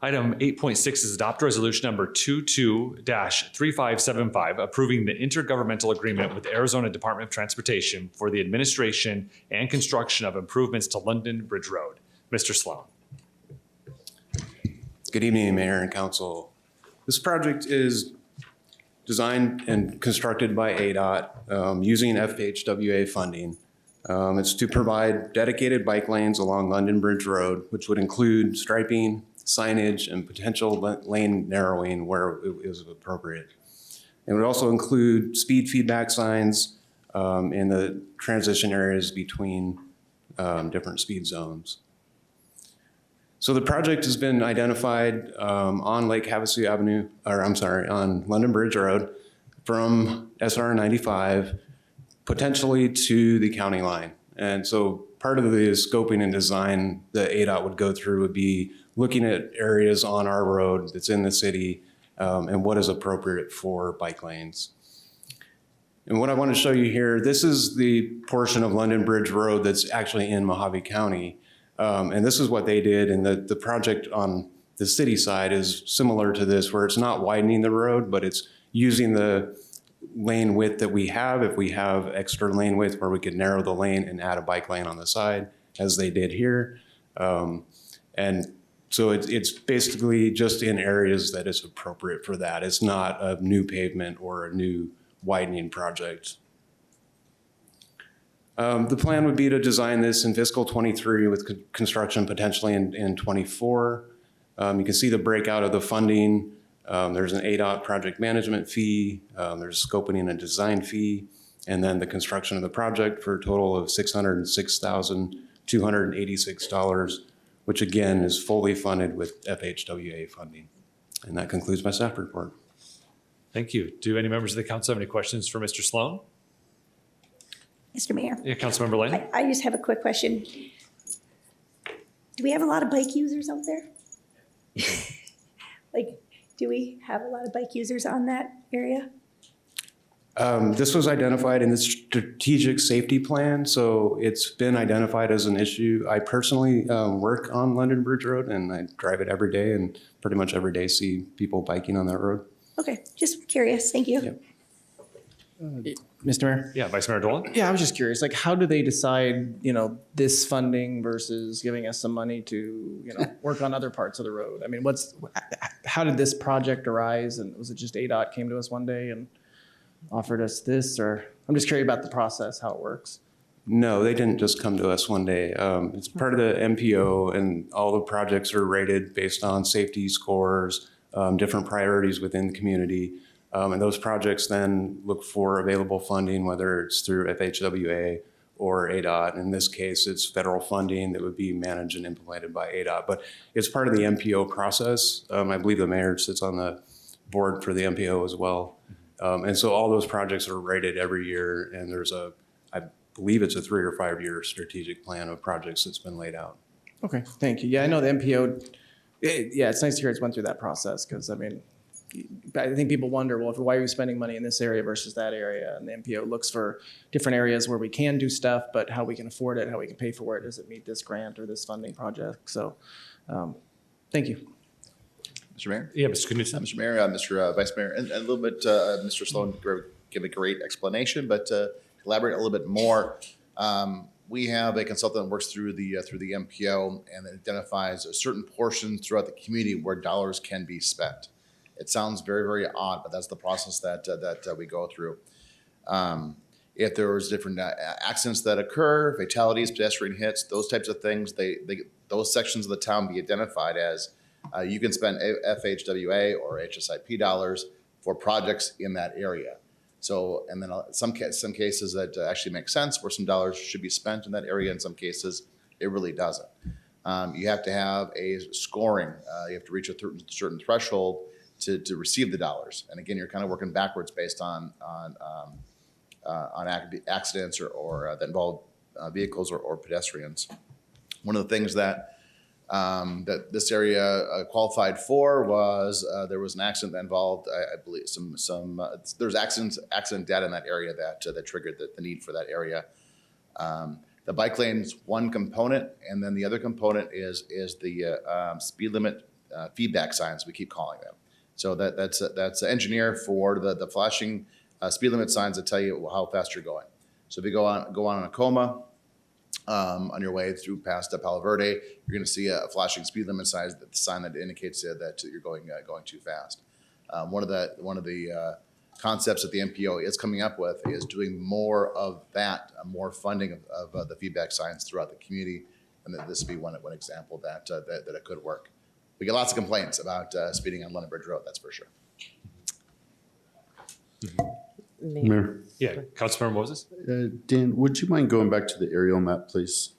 Item 8.6 is adopt resolution number 22-3575, approving the intergovernmental agreement with the Arizona Department of Transportation for the administration and construction of improvements to London Bridge Road. Mr. Sloan. Good evening, Mayor and Council. This project is designed and constructed by ADOT using FHWA funding. It's to provide dedicated bike lanes along London Bridge Road, which would include striping, signage, and potential lane narrowing where it is appropriate. It would also include speed feedback signs in the transition areas between different speed zones. So the project has been identified on Lake Havasu Avenue, or I'm sorry, on London Bridge Road from SR 95, potentially to the county line. And so part of the scoping and design that ADOT would go through would be looking at areas on our road that's in the city and what is appropriate for bike lanes. And what I want to show you here, this is the portion of London Bridge Road that's actually in Mojave County. And this is what they did. And the project on the city side is similar to this, where it's not widening the road, but it's using the lane width that we have. If we have extra lane width where we could narrow the lane and add a bike lane on the side, as they did here. And so it's basically just in areas that is appropriate for that. It's not a new pavement or a new widening project. The plan would be to design this in fiscal 23 with construction potentially in 24. You can see the breakout of the funding. There's an ADOT project management fee. There's scoping and a design fee, and then the construction of the project for a total of $606,286, which again is fully funded with FHWA funding. And that concludes my staff report. Thank you. Do any members of the council have any questions for Mr. Sloan? Mr. Mayor. Yeah, Councilmember Lane. I just have a quick question. Do we have a lot of bike users out there? Like, do we have a lot of bike users on that area? This was identified in the strategic safety plan, so it's been identified as an issue. I personally work on London Bridge Road, and I drive it every day, and pretty much every day see people biking on that road. Okay, just curious. Thank you. Yep. Mr. Mayor? Yeah, Vice Mayor Dolan. Yeah, I was just curious, like, how do they decide, this funding versus giving us some money to, work on other parts of the road? I mean, how did this project arise? And was it just ADOT came to us one day and offered us this, or I'm just curious about the process, how it works. No, they didn't just come to us one day. It's part of the MPO, and all the projects are rated based on safety scores, different priorities within the community. And those projects then look for available funding, whether it's through FHWA or ADOT. In this case, it's federal funding that would be managed and implemented by ADOT. But it's part of the MPO process. I believe the mayor sits on the board for the MPO as well. And so all those projects are rated every year, and there's I believe it's a 3 or 5 year strategic plan of projects that's been laid out. Okay, thank you. Yeah, I know the MPO, it's nice to hear it's went through that process, because I think people wonder, well, why are we spending money in this area versus that area? And the MPO looks for different areas where we can do stuff, but how we can afford it, how we can pay for it, does it meet this grant or this funding project? So, thank you. Mr. Mayor? Yeah, Mr. Knudsen. Mr. Mayor, Mr. Vice Mayor, and a little bit, Mr. Sloan gave a great explanation, but to elaborate a little bit more, we have a consultant that works through the MPO and identifies a certain portion throughout the community where dollars can be spent. It sounds very, very odd, but that's the process that we go through. If there was different accidents that occur, fatalities, pedestrian hits, those types of things, those sections of the town be identified as you can spend FHWA or HSIP dollars for projects in that area. So, and then some cases that actually make sense where some dollars should be spent in that area. In some cases, it really doesn't. You have to have a scoring. You have to reach a certain threshold to receive the dollars. And again, you're kind of working backwards based on accidents or that involve vehicles or pedestrians. One of the things that this area qualified for was there was an accident that involved, I believe, there's accident data in that area that triggered the need for that area. The bike lane's one component, and then the other component is the speed limit feedback signs, we keep calling them. So that's an engineer for the flashing speed limit signs that tell you how fast you're going. So if you go on a coma, on your way through past Palo Verde, you're going to see a flashing speed limit sign that indicates that you're going too fast. One of the concepts that the MPO is coming up with is doing more of that, more funding of the feedback signs throughout the community, and that this would be one example that it could work. We get lots of complaints about speeding on London Bridge Road, that's for sure. Mayor. Yeah, Councilmember Moses. Dan, would you mind going back to the aerial map, please?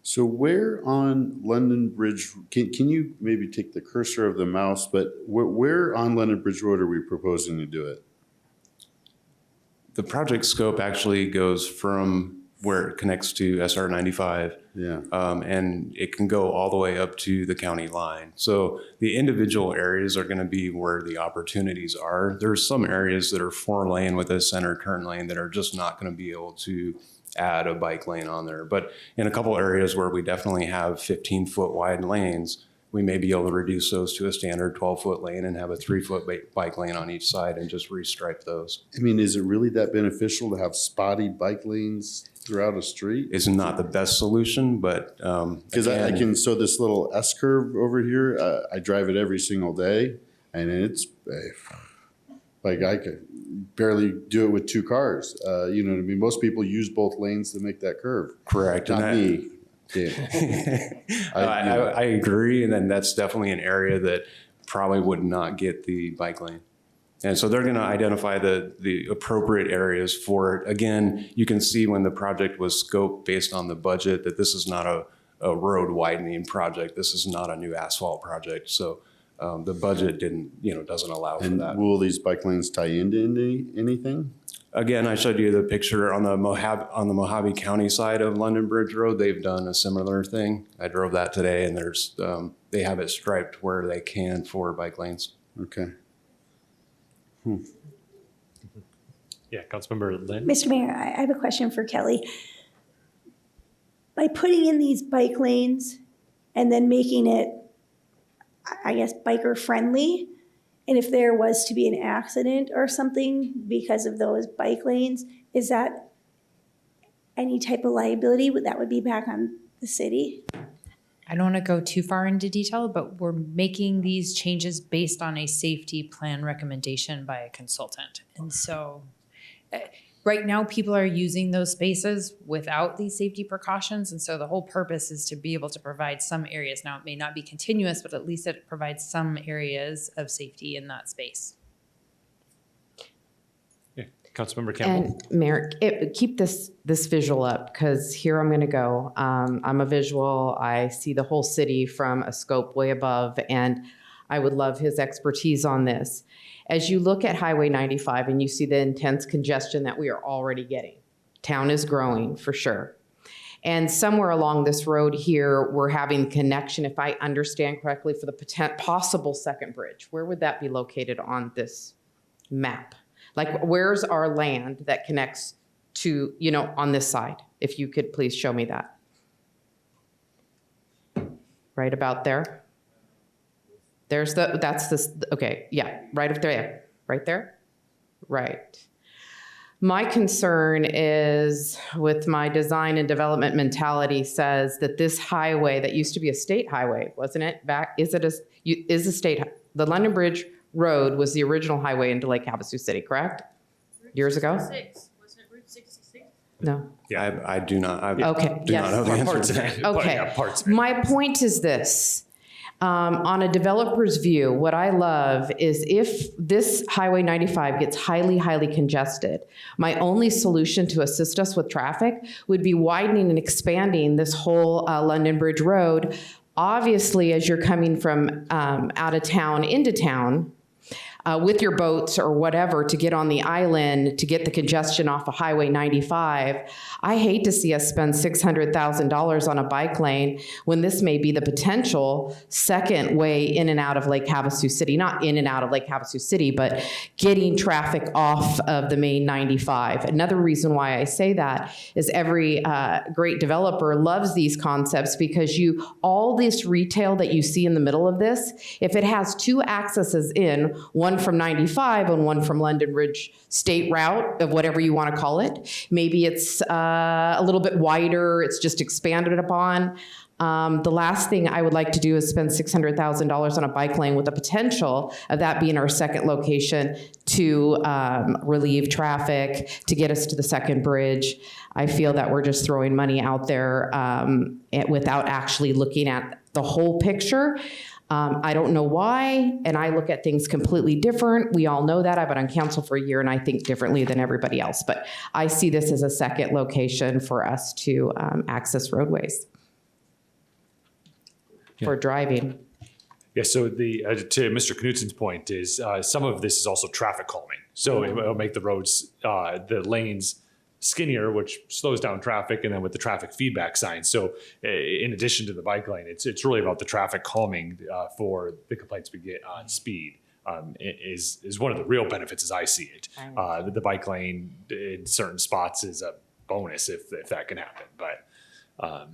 So where on London Bridge, can you maybe take the cursor of the mouse, but where on London Bridge Road are we proposing to do it? The project scope actually goes from where it connects to SR 95. Yeah. And it can go all the way up to the county line. So the individual areas are going to be where the opportunities are. There's some areas that are 4-lane with a center turn lane that are just not going to be able to add a bike lane on there. But in a couple areas where we definitely have 15-foot wide lanes, we may be able to reduce those to a standard 12-foot lane and have a 3-foot bike lane on each side and just restripe those. I mean, is it really that beneficial to have spotty bike lanes throughout a street? It's not the best solution, but because I can, so this little S curve over here, I drive it every single day, and it's like I could barely do it with 2 cars. You know what I mean? Most people use both lanes to make that curve. Correct. Not me. Yeah. I agree, and then that's definitely an area that probably would not get the bike lane. And so they're going to identify the appropriate areas for it. Again, you can see when the project was scoped based on the budget that this is not a road widening project. This is not a new asphalt project. So the budget doesn't allow for that. Will these bike lanes tie into anything? Again, I showed you the picture on the Mojave County side of London Bridge Road. They've done a similar thing. I drove that today, and there's they have it striped where they can for bike lanes. Okay. Yeah, Councilmember Lynn. Mr. Mayor, I have a question for Kelly. By putting in these bike lanes and then making it, I guess, biker friendly, and if there was to be an accident or something because of those bike lanes, is that any type of liability that would be back on the city? I don't want to go too far into detail, but we're making these changes based on a safety plan recommendation by a consultant. And so right now people are using those spaces without these safety precautions. And so the whole purpose is to be able to provide some areas. Now it may not be continuous, but at least it provides some areas of safety in that space. Yeah, Councilmember Campbell. And Mayor, keep this visual up, because here I'm going to go. I'm a visual. I see the whole city from a scope way above, and I would love his expertise on this. As you look at Highway 95 and you see the intense congestion that we are already getting, town is growing for sure. And somewhere along this road here, we're having connection, if I understand correctly, for the possible second bridge. Where would that be located on this map? Like, where's our land that connects to, on this side? If you could please show me that. Right about there. Okay, yeah, right up there, right there, right. My concern is, with my design and development mentality, says that this highway that used to be a state highway, wasn't it? The London Bridge Road was the original highway into Lake Havasu City, correct? Years ago? Wasn't it Route 66? No. Yeah, I do not. I Okay. do not know the answer to that. Okay. My point is this. On a developer's view, what I love is if this Highway 95 gets highly, highly congested, my only solution to assist us with traffic would be widening and expanding this whole London Bridge Road. Obviously, as you're coming from out of town into town, with your boats or whatever to get on the island to get the congestion off of Highway 95. I hate to see us spend $600,000 on a bike lane when this may be the potential second way in and out of Lake Havasu City. Not in and out of Lake Havasu City, but getting traffic off of the main 95. Another reason why I say that is every great developer loves these concepts, because all this retail that you see in the middle of this, if it has 2 accesses in, one from 95 and one from London Bridge State Route, of whatever you want to call it. Maybe it's a little bit wider, it's just expanded upon. The last thing I would like to do is spend $600,000 on a bike lane with the potential of that being our second location to relieve traffic, to get us to the second bridge. I feel that we're just throwing money out there without actually looking at the whole picture. I don't know why, and I look at things completely different. We all know that. I've been on council for a year, and I think differently than everybody else. But I see this as a second location for us to access roadways for driving. Yeah, so to Mr. Knutsen's point is some of this is also traffic calming. So it'll make the roads, the lanes skinnier, which slows down traffic, and then with the traffic feedback signs. So in addition to the bike lane, it's really about the traffic calming for the complaints we get on speed. Is one of the real benefits as I see it. The bike lane in certain spots is a bonus if that can happen. But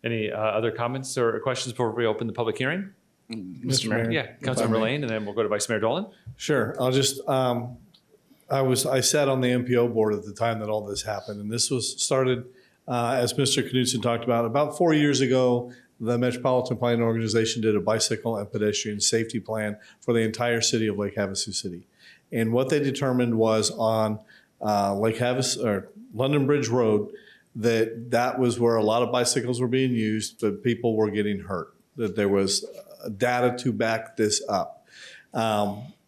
any other comments or questions before we open the public hearing? Mr. Mayor. Yeah, Councilmember Lane, and then we'll go to Vice Mayor Dolan. Sure. I'll just, I sat on the MPO board at the time that all this happened, and this was started, as Mr. Knudsen talked about 4 years ago. The Metropolitan Planning Organization did a bicycle and pedestrian safety plan for the entire city of Lake Havasu City. And what they determined was on Lake Havasu, or London Bridge Road, that was where a lot of bicycles were being used, but people were getting hurt, that there was data to back this up.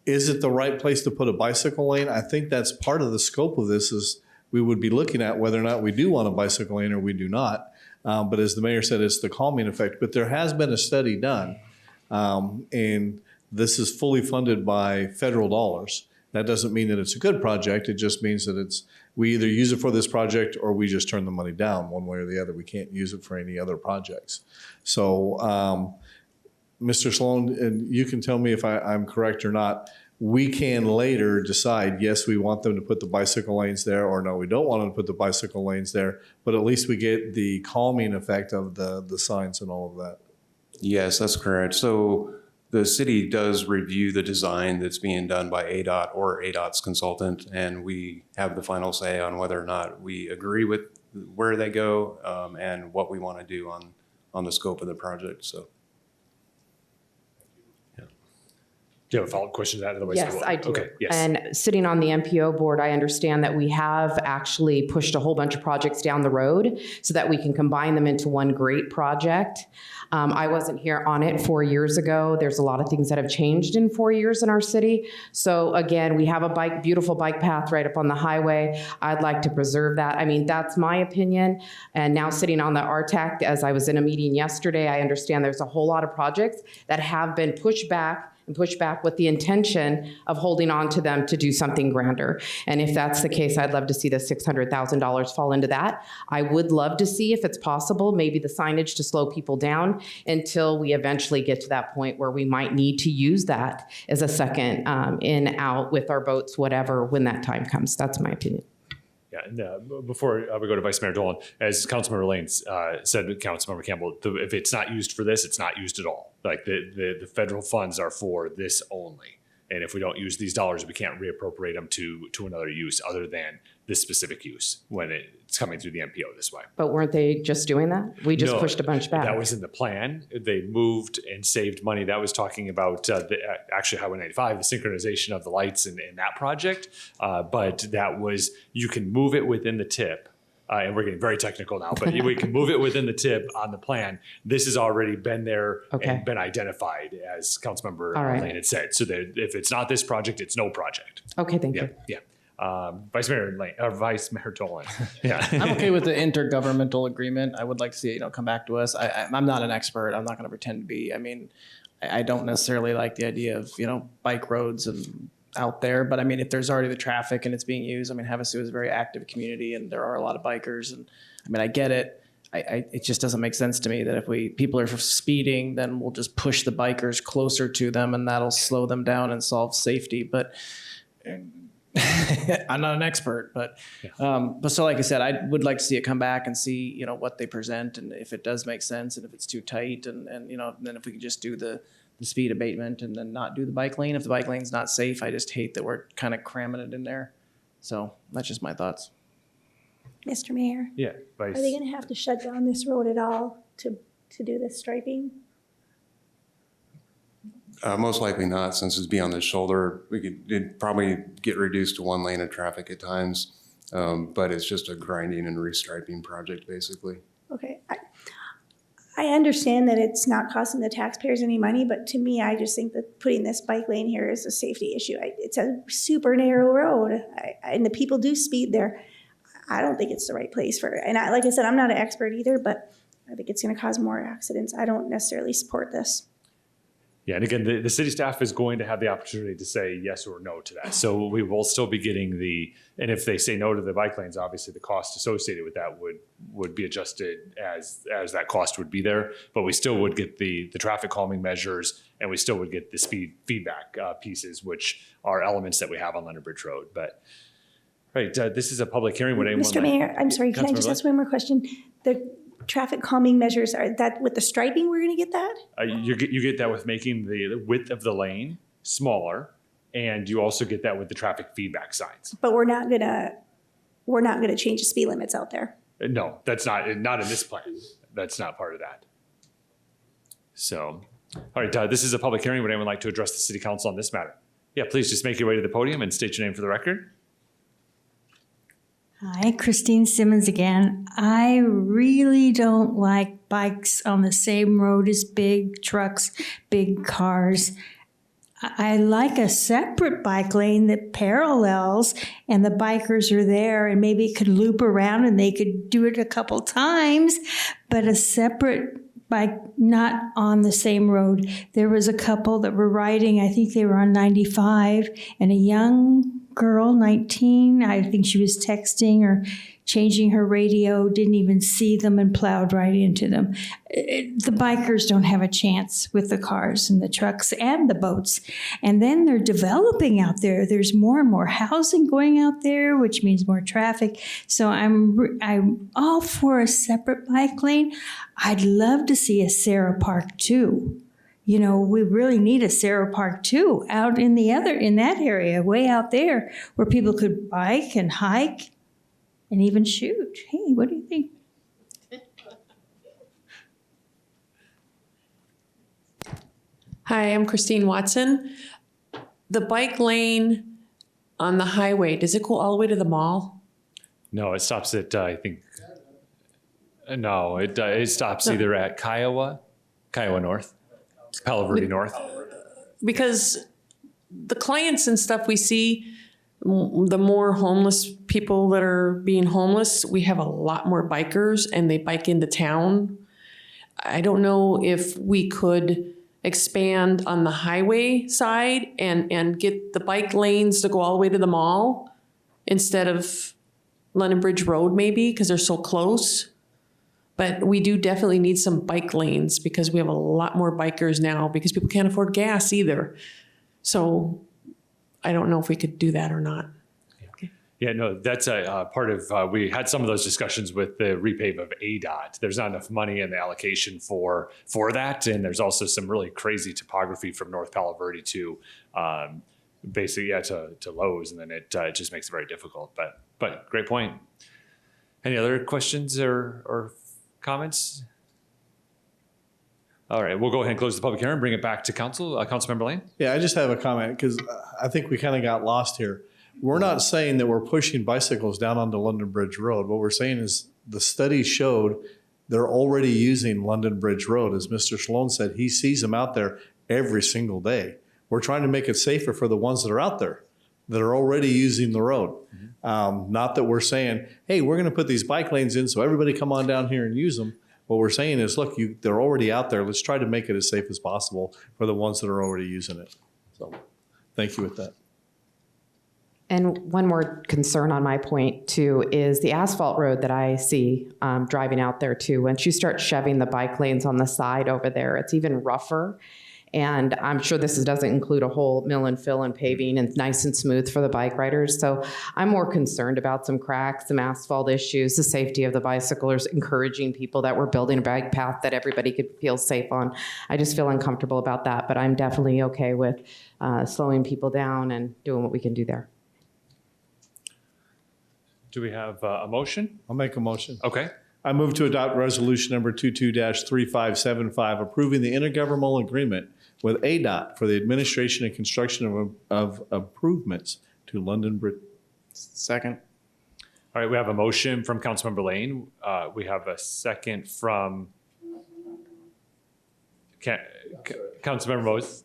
Is it the right place to put a bicycle lane? I think that's part of the scope of this, is we would be looking at whether or not we do want a bicycle lane or we do not. But as the mayor said, it's the calming effect. But there has been a study done, and this is fully funded by federal dollars. That doesn't mean that it's a good project. It just means that we either use it for this project or we just turn the money down one way or the other. We can't use it for any other projects. So, Mr. Sloan, and you can tell me if I'm correct or not, we can later decide, yes, we want them to put the bicycle lanes there, or no, we don't want them to put the bicycle lanes there, but at least we get the calming effect of the signs and all of that. Yes, that's correct. So the city does review the design that's being done by ADOT or ADOT's consultant, and we have the final say on whether or not we agree with where they go and what we want to do on the scope of the project. So. Do you have a follow-up question to that? Otherwise, Yes, I do. Okay, yes. And sitting on the MPO board, I understand that we have actually pushed a whole bunch of projects down the road so that we can combine them into one great project. I wasn't here on it 4 years ago. There's a lot of things that have changed in 4 years in our city. So again, we have a beautiful bike path right up on the highway. I'd like to preserve that. I mean, that's my opinion. And now sitting on the RTAC, as I was in a meeting yesterday, I understand there's a whole lot of projects that have been pushed back with the intention of holding on to them to do something grander. And if that's the case, I'd love to see the $600,000 fall into that. I would love to see, if it's possible, maybe the signage to slow people down until we eventually get to that point where we might need to use that as a second in, out with our boats, whatever, when that time comes. That's my opinion. Yeah, and before we go to Vice Mayor Dolan, as Councilmember Lane said, Councilmember Campbell, if it's not used for this, it's not used at all. Like the federal funds are for this only. And if we don't use these dollars, we can't reappropriate them to another use other than this specific use when it's coming through the MPO this way. But weren't they just doing that? We just pushed a bunch back. That was in the plan. They moved and saved money. That was talking about actually Highway 95, the synchronization of the lights in that project. But that was, you can move it within the tip. And we're getting very technical now, but we can move it within the tip on the plan. This has already been there and been identified, as Councilmember Lane had said. So that if it's not this project, it's no project. Okay, thank you. Yeah. Vice Mayor Lane, Vice Mayor Dolan. Yeah. I'm okay with the intergovernmental agreement. I would like to see it, come back to us. I'm not an expert. I'm not going to pretend to be. I mean, I don't necessarily like the idea of, bike roads and out there, but I mean, if there's already the traffic and it's being used, I mean, Havasu is a very active community and there are a lot of bikers, and I mean, I get it. It just doesn't make sense to me that if people are speeding, then we'll just push the bikers closer to them and that'll slow them down and solve safety. But I'm not an expert, but so like I said, I would like to see it come back and see, what they present and if it does make sense and if it's too tight and then if we could just do the speed abatement and then not do the bike lane. If the bike lane's not safe, I just hate that we're kind of cramming it in there. So that's just my thoughts. Mr. Mayor? Yeah, Vice. Are they going to have to shut down this road at all to do this striping? Most likely not, since it's beyond the shoulder. It'd probably get reduced to one lane of traffic at times, but it's just a grinding and restriping project, basically. Okay. I understand that it's not costing the taxpayers any money, but to me, I just think that putting this bike lane here is a safety issue. It's a super narrow road, and the people do speed there. I don't think it's the right place for it. And like I said, I'm not an expert either, but I think it's going to cause more accidents. I don't necessarily support this. Yeah, and again, the city staff is going to have the opportunity to say yes or no to that. So we will still be getting and if they say no to the bike lanes, obviously the cost associated with that would be adjusted as that cost would be there. But we still would get the traffic calming measures, and we still would get the speed feedback pieces, which are elements that we have on London Bridge Road. But Right, this is a public hearing. Would anyone Mr. like- Mayor, I'm sorry, can I just Councilmember ask one more question? The traffic calming measures, are that with the striping, we're gonna get that? You get that with making the width of the lane smaller, and you also get that with the traffic feedback signs. But we're not gonna change the speed limits out there. No, that's not in this plan. That's not part of that. So, all right, this is a public hearing. Would anyone like to address the city council on this matter? Yeah, please just make your way to the podium and state your name for the record. Hi, Christine Simmons again. I really don't like bikes on the same road as big trucks, big cars. I like a separate bike lane that parallels and the bikers are there and maybe it could loop around and they could do it a couple times, but a separate bike, not on the same road. There was a couple that were riding, I think they were on 95, and a young girl, 19, I think she was texting or changing her radio, didn't even see them and plowed right into them. The bikers don't have a chance with the cars and the trucks and the boats. And then they're developing out there. There's more and more housing going out there, which means more traffic. So I'm all for a separate bike lane. I'd love to see a Sarah Park too. You know, we really need a Sarah Park too, out in that area, way out there, where people could bike and hike and even shoot. Hey, what do you think? Hi, I'm Christine Watson. The bike lane on the highway, does it go all the way to the mall? No, it stops at, I think, no, it stops either at Kiowa North, Palo Verde North. Because the clients and stuff we see, the more homeless people that are being homeless, we have a lot more bikers and they bike into town. I don't know if we could expand on the highway side and get the bike lanes to go all the way to the mall instead of London Bridge Road maybe, because they're so close. But we do definitely need some bike lanes because we have a lot more bikers now because people can't afford gas either. So I don't know if we could do that or not. Yeah, no, that's a part of, we had some of those discussions with the repave of ADOT. There's not enough money in the allocation for that. And there's also some really crazy topography from North Palo Verde to basically, to Lowe's. And then it just makes it very difficult. But great point. Any other questions or comments? All right, we'll go ahead and close the public hearing, bring it back to council. Councilmember Lane? Yeah, I just have a comment because I think we kind of got lost here. We're not saying that we're pushing bicycles down onto London Bridge Road. What we're saying is the study showed they're already using London Bridge Road. As Mr. Sloan said, he sees them out there every single day. We're trying to make it safer for the ones that are out there that are already using the road. Not that we're saying, hey, we're going to put these bike lanes in so everybody come on down here and use them. What we're saying is, look, they're already out there. Let's try to make it as safe as possible for the ones that are already using it. So thank you with that. And one more concern on my point too is the asphalt road that I see driving out there too. Once you start shoving the bike lanes on the side over there, it's even rougher. And I'm sure this doesn't include a whole mill and fill and paving and nice and smooth for the bike riders. So I'm more concerned about some cracks, some asphalt issues, the safety of the bicyclers, encouraging people that we're building a bike path that everybody could feel safe on. I just feel uncomfortable about that, but I'm definitely okay with slowing people down and doing what we can do there. Do we have a motion? I'll make a motion. Okay. I move to adopt resolution number 22-3575, approving the intergovernmental agreement with ADOT for the administration and construction of improvements to London Bridge. Second. All right, we have a motion from Councilmember Lane. We have a second from Councilmember Moses.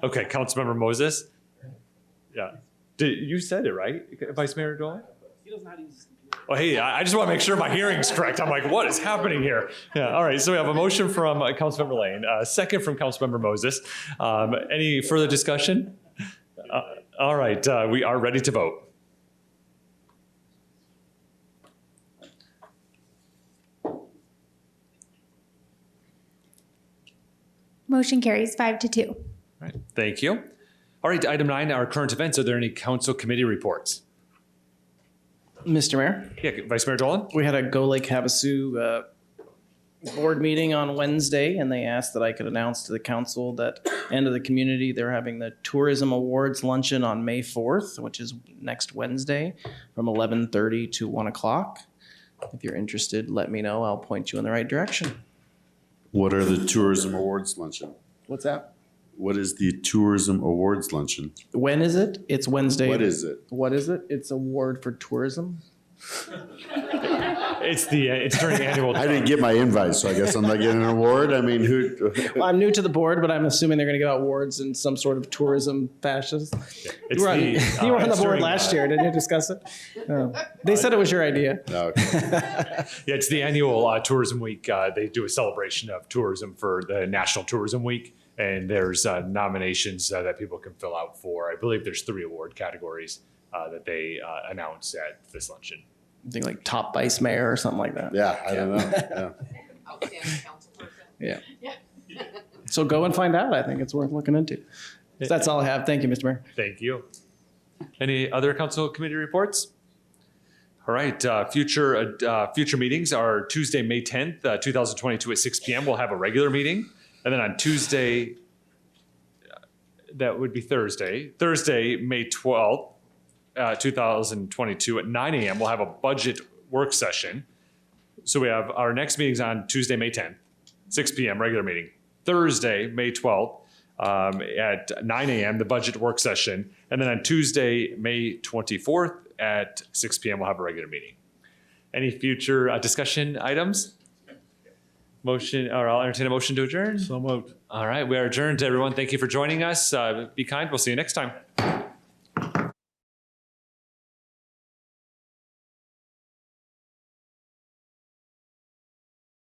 Okay, Councilmember Moses. Yeah. You said it, right, Vice Mayor Doyle? He doesn't know how to use his computer. Oh, hey, I just want to make sure my hearing's correct. I'm like, what is happening here? Yeah, all right, so we have a motion from Councilmember Lane, a second from Councilmember Moses. Any further discussion? All right, we are ready to vote. Motion carries 5-2. All right, thank you. All right, item 9, our current events. Are there any council committee reports? Mr. Mayor, Yeah, Vice Mayor Dolan? we had a Go Lake Havasu board meeting on Wednesday, and they asked that I could announce to the council that and to the community they're having the Tourism Awards luncheon on May 4th, which is next Wednesday, from 11:30 to 1 o'clock. If you're interested, let me know. I'll point you in the right direction. What are the Tourism Awards luncheon? What's that? What is the Tourism Awards luncheon? When is it? It's Wednesday. What is it? What is it? It's award for tourism. It's during the annual. I didn't get my invite, so I guess I'm not getting an award. I mean, who? Well, I'm new to the board, but I'm assuming they're going to get awards in some sort of tourism fashion. You were on the board last year. Didn't you discuss it? Oh. They said it was your idea. Okay. Yeah, it's the annual Tourism Week. They do a celebration of tourism for the National Tourism Week, and there's nominations that people can fill out for. I believe there's 3 award categories that they announce at this luncheon. I think like top vice mayor or something like that. Yeah, I don't know. Yeah. Outstanding council person. Yeah. So go and find out. I think it's worth looking into. So that's all I have. Thank you, Mr. Mayor. Thank you. Any other council committee reports? All right, future meetings are Tuesday, May 10th, 2022 at 6 p.m. We'll have a regular meeting. And then on Tuesday, that would be Thursday, May 12th, 2022 at 9 a.m. We'll have a budget work session. So we have our next meetings on Tuesday, May 10th, 6 p.m. regular meeting. Thursday, May 12th at 9 a.m. the budget work session. And then on Tuesday, May 24th at 6 p.m. we'll have a regular meeting. Any future discussion items? Motion, or I'll entertain a motion to adjourn. So moved. All right, we are adjourned, everyone. Thank you for joining us. Be kind. We'll see you next time.